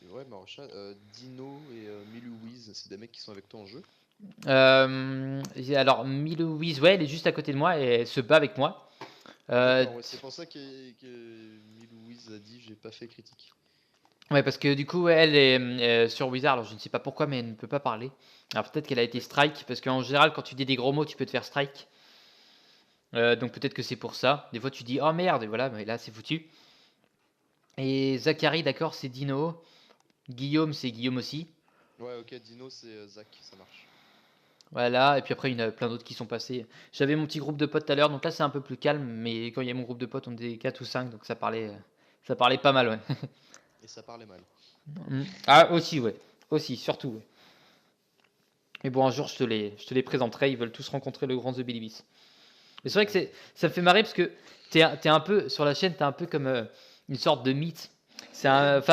ouais, Marocha, Dino et Milouise, c'est des mecs qui sont avec toi en jeu? Alors, Milouise, ouais, elle est juste à côté de moi et elle se bat avec moi. D'accord, ouais, c'est pour ça que Milouise a dit j'ai pas fait critique. Ouais, parce que du coup, ouais, elle est sur Wizard, alors je ne sais pas pourquoi, mais elle ne peut pas parler. Alors peut-être qu'elle a été strike, parce qu'en général, quand tu dis des gros mots, tu peux te faire strike. Donc peut-être que c'est pour ça. Des fois, tu dis oh merde, et voilà, mais là, c'est foutu. Et Zachary, d'accord, c'est Dino. Guillaume, c'est Guillaume aussi. Ouais, ok, Dino c'est Zach, ça marche. Voilà, et puis après, il y en a plein d'autres qui sont passés. J'avais mon petit groupe de potes tout à l'heure, donc là, c'est un peu plus calme, mais quand il y a mon groupe de potes, on était 4 ou 5, donc ça parlait pas mal, ouais. Et ça parlait mal. Ah, aussi, ouais. Aussi, surtout, ouais. Mais bon, un jour, je te les présenterai. Ils veulent tous rencontrer le grand The Bilibis. Mais c'est vrai que ça me fait marrer parce que t'es un peu, sur la chaîne, t'es un peu comme une sorte de mythe. C'est La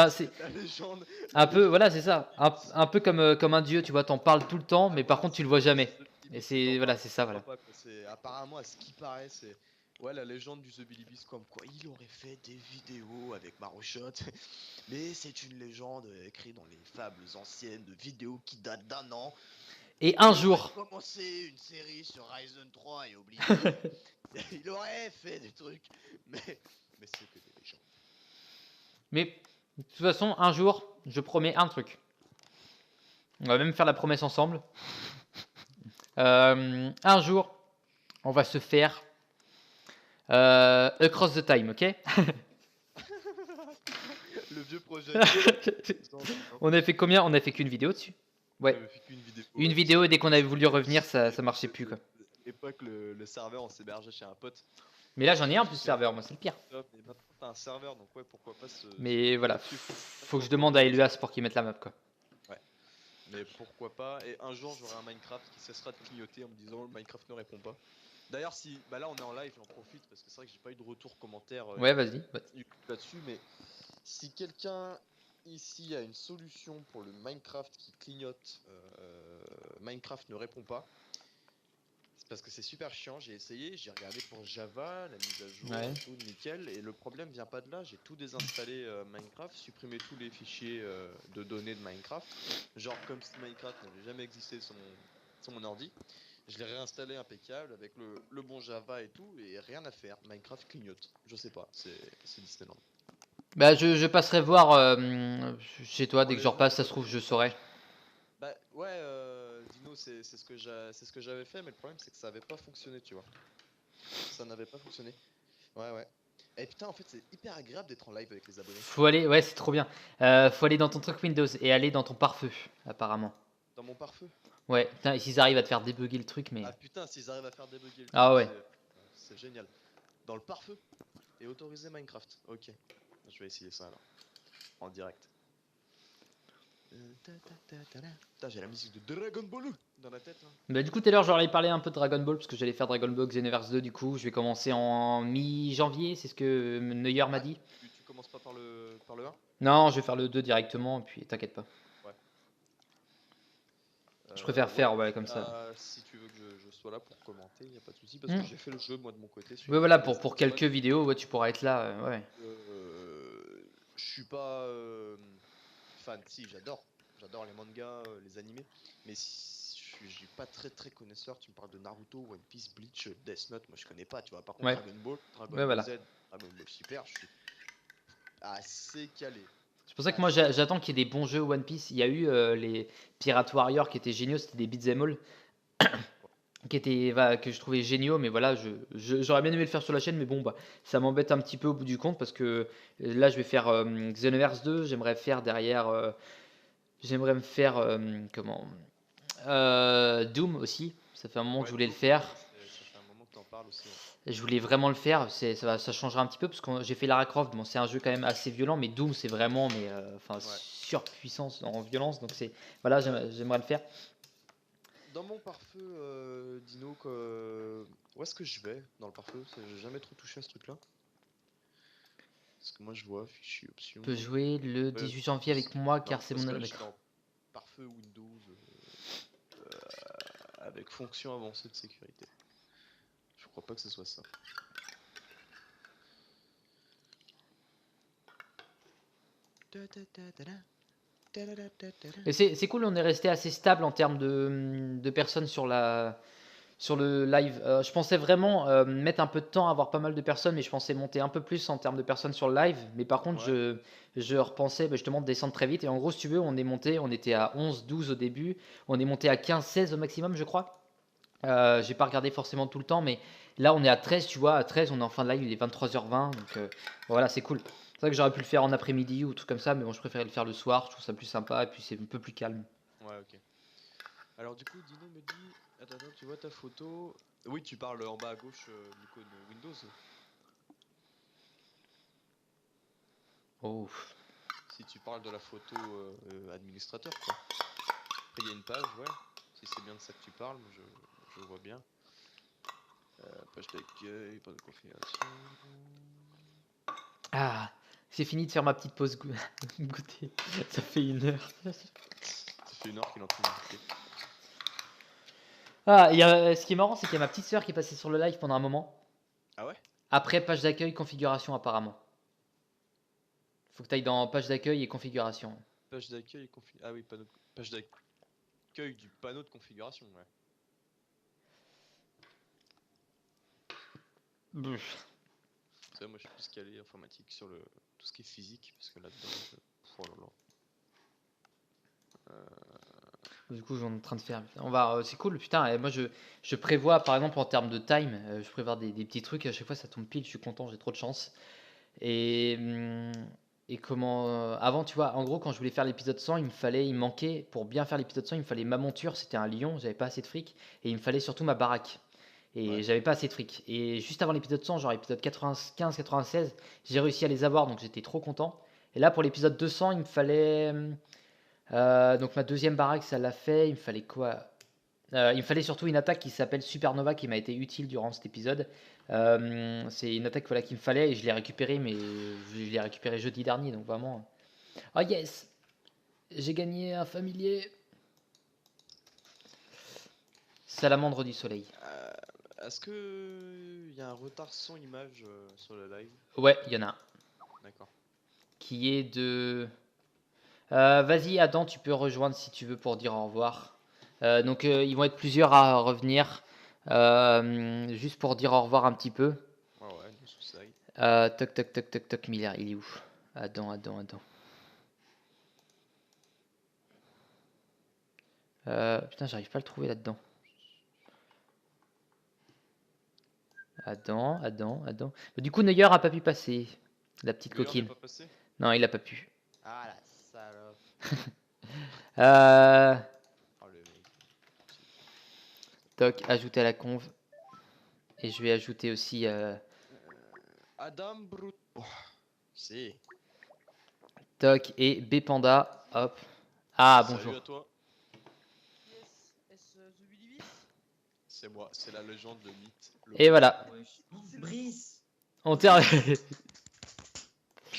légende. un peu, voilà, c'est ça. Un peu comme un dieu, tu vois. T'en parles tout le temps, mais par contre, tu le vois jamais. Et c'est, voilà, c'est ça, voilà. Apparemment, à ce qui paraît, c'est ouais, la légende du The Bilibis, comme quoi il aurait fait des vidéos avec Marochotte. Mais c'est une légende écrite dans les fables anciennes de vidéos qui datent d'1 an. Et un Il jour, aurait commencé une série sur Ryzen 3 et oublié. Il aurait fait des trucs, mais c'est que des légendes. mais de toute façon, un jour, je promets un truc. On va même faire la promesse ensemble. Un jour, on va se faire Across the Time, ok? Le vieux projet. On a fait combien? On a fait qu'une vidéo dessus. Ouais. J'avais fait qu'une vidéo. Une vidéo et dès qu'on avait voulu revenir, ça marchait plus, quoi. À l'époque, le serveur, on s'hébergeait chez un pote. Mais là, j'en ai un plus serveur, moi, c'est le pire. Et maintenant, t'as un serveur, donc ouais, pourquoi pas se. Mais voilà, faut que je demande à Elias pour qu'il mette la map, quoi. Mais pourquoi pas. Et un jour, j'aurai un Minecraft qui cessera de clignoter en me disant le Minecraft ne répond pas. D'ailleurs, si. Bah là, on est en live, j'en profite parce que c'est vrai que j'ai pas eu de retour commentaire Ouais, vas-y. là-dessus. Mais si quelqu'un ici a une solution pour le Minecraft qui clignote, Minecraft ne répond pas. C'est parce que c'est super chiant. J'ai essayé, j'ai regardé pour Java, la mise à jour, Ouais. tout nickel. Et le problème vient pas de là. J'ai tout désinstallé Minecraft, supprimé tous les fichiers de données de Minecraft. Genre comme si Minecraft n'avait jamais existé sur mon ordi. Je l'ai réinstallé impeccable avec le bon Java et tout, et rien à faire. Minecraft clignote. Je sais pas, c'est Disneyland. Bah, je passerai voir chez toi dès que je repasse, ça se trouve, je saurai. Bah ouais, Dino, c'est ce que j'avais fait, mais le problème c'est que ça avait pas fonctionné, tu vois. Ça n'avait pas fonctionné. Ouais. Et putain, en fait, c'est hyper agréable d'être en live avec les abonnés. Faut aller, ouais, c'est trop bien. Faut aller dans ton truc Windows et aller dans ton pare-feu, apparemment. Dans mon pare-feu. Ouais, putain, et s'ils arrivent à te faire débugger le truc, mais. Ah putain, s'ils arrivent à faire débugger le Ah truc, ouais. c'est génial. Dans le pare-feu et autoriser Minecraft. Ok, je vais essayer ça alors. En direct. Putain, j'ai la musique de Dragon Ball dans la tête. Hein. Bah, du coup, tout à l'heure, j'aurais parlé un peu de Dragon Ball parce que j'allais faire Dragon Ball Xenoverse 2. Du coup, je vais commencer en mi-janvier, c'est ce que Neuer m'a dit. Tu commences pas par le 1? Non, je vais faire le 2 directement, et puis t'inquiète pas. Je préfère faire, ouais, comme ça. Si tu veux que je sois là pour commenter, y a pas de souci parce que j'ai fait le jeu moi de mon côté. Ouais, voilà, pour quelques vidéos, ouais, tu pourras être là, ouais. Je suis pas fan, si j'adore les mangas, les animés, mais si, je suis pas très connaisseur. Tu me parles de Naruto, One Piece, Bleach, Death Note, moi je connais pas, tu vois. Par contre, Ouais. Dragon Ball, Dragon Ouais, Ball voilà. Z, Dragon Ball Super, je suis assez calé. C'est pour ça que moi j'attends qu'il y ait des bons jeux One Piece. Il y a eu les Pirate Warrior qui étaient géniaux, c'était des beat'em all. que je trouvais géniaux, mais voilà, j'aurais bien aimé le faire sur la chaîne, mais bon, bah, ça m'embête un petit peu au bout du compte parce que là, je vais faire Xenoverse 2, j'aimerais faire derrière, j'aimerais me faire, Doom aussi, ça fait un moment que je voulais le faire. Ça fait un moment que t'en parles aussi. Ouais. Je voulais vraiment le faire, ça changera un petit peu parce que j'ai fait Lara Croft, bon, c'est un jeu quand même assez violent, mais Doom c'est vraiment surpuissance en violence, donc voilà, j'aimerais le faire. Dans mon pare-feu, Dino, où est-ce que je vais dans le pare-feu? J'ai jamais trop touché à ce truc-là. Parce que moi je vois fichier options. Tu peux jouer le 18 janvier avec moi car c'est mon d'accord. Pare-feu Windows avec fonction avancée de sécurité. Je crois pas que ce soit ça. Et c'est cool, on est resté assez stable en termes de personnes sur le live. Je pensais vraiment mettre un peu de temps à avoir pas mal de personnes, mais je pensais monter un peu plus en termes de personnes sur le live. Mais par contre, je repensais justement de descendre très vite. Et en gros, si tu veux, on était à 11, 12 au début. On est monté à 15, 16 au maximum, je crois. J'ai pas regardé forcément tout le temps, mais là, on est à 13, tu vois. À 13, on est en fin de live, il est 23h20. Donc voilà, c'est cool. C'est vrai que j'aurais pu le faire en après-midi ou tout comme ça, mais bon, je préférais le faire le soir. Je trouve ça plus sympa et puis c'est un peu plus calme. Ouais, ok. Alors du coup, Dino me dit, attends, tu vois ta photo? Oui, tu parles en bas à gauche de l'icône Windows. Oh. Si tu parles de la photo administrateur, quoi. Après, il y a une page, ouais. Si c'est bien de ça que tu parles, je vois bien. Page d'accueil, pas de configuration. Ah, c'est fini de faire ma petite pause goûter. Ça fait 1 heure. Ça fait 1 heure qu'il est en train de goûter. Ah, ce qui est marrant, c'est qu'il y a ma petite sœur qui est passée sur le live pendant un moment. Ah ouais? Après, page d'accueil, configuration apparemment. Faut que tu ailles dans page d'accueil et configuration. Page d'accueil et configuration. Ah oui, page d'accueil du panneau de configuration, ouais. C'est vrai, moi je suis plus calé informatique sur tout ce qui est physique, parce que là-dedans, oh là là. Du coup, j'en suis en train de faire. C'est cool, putain. Et moi, je prévois, par exemple, en termes de time, je prévois des petits trucs. À chaque fois, ça tombe pile. Je suis content, j'ai trop de chance. Et avant, tu vois, en gros, quand je voulais faire l'épisode 100, il me manquait, pour bien faire l'épisode 100, il me fallait ma monture. C'était un lion, j'avais pas assez de fric. Et il me fallait surtout ma baraque. Et Ouais. j'avais pas assez de fric. Et juste avant l'épisode 100, genre épisode 95, 96, j'ai réussi à les avoir, donc j'étais trop content. Et là, pour l'épisode 200, il me fallait. Donc ma deuxième baraque, ça l'a fait. Il me fallait quoi? Il me fallait surtout une attaque qui s'appelle Supernova, qui m'a été utile durant cet épisode. C'est une attaque voilà, qu'il me fallait et je l'ai récupérée, mais je l'ai récupérée jeudi dernier, donc vraiment. Oh yes! J'ai gagné un familier. Salamandre du soleil. Est-ce que il y a un retard sans image sur le live? Ouais, il y en a un. D'accord. Qui est de. Vas-y, Adam, tu peux rejoindre si tu veux pour dire au revoir. Donc, ils vont être plusieurs à revenir. Juste pour dire au revoir un petit peu. Ouais, no suicide. Toc, toc, toc, toc, toc, Miller, il est où? Adam. Putain, j'arrive pas à le trouver là-dedans. Adam. Du coup, Neuer a pas pu passer. La petite Neuer coquine. n'est pas passé? Non, il a pas pu. Ah la salope. Oh le mec. Toc, ajouter à la conve. Et je vais ajouter aussi Adam Brut. Oh, si. Toc et B Panda. Hop. Ah, Salut bonjour. à toi. Yes, The Billy C'est moi, c'est la légende, le mythe. Et voilà. Brice! On termine.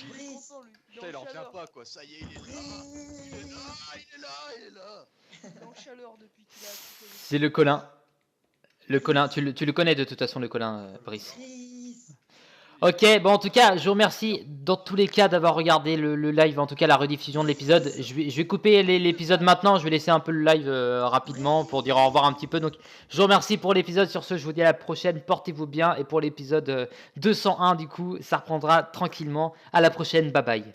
Brice! Putain, il en revient pas quoi, ça y est, il est là. Il est là. Il est en chaleur depuis qu'il a quitté le- C'est le Colin. Le Colin, tu le connais de toute façon, le Colin, Brice. Brice! Ok, bon, en tout cas, je vous remercie dans tous les cas d'avoir regardé le live, en tout cas la rediffusion de l'épisode. Je vais couper l'épisode maintenant, je vais laisser un peu le live rapidement pour dire au revoir un petit peu. Donc, je vous remercie pour l'épisode. Sur ce, je vous dis à la prochaine, portez-vous bien. Et pour l'épisode 201, du coup, ça reprendra tranquillement. À la prochaine, bye bye.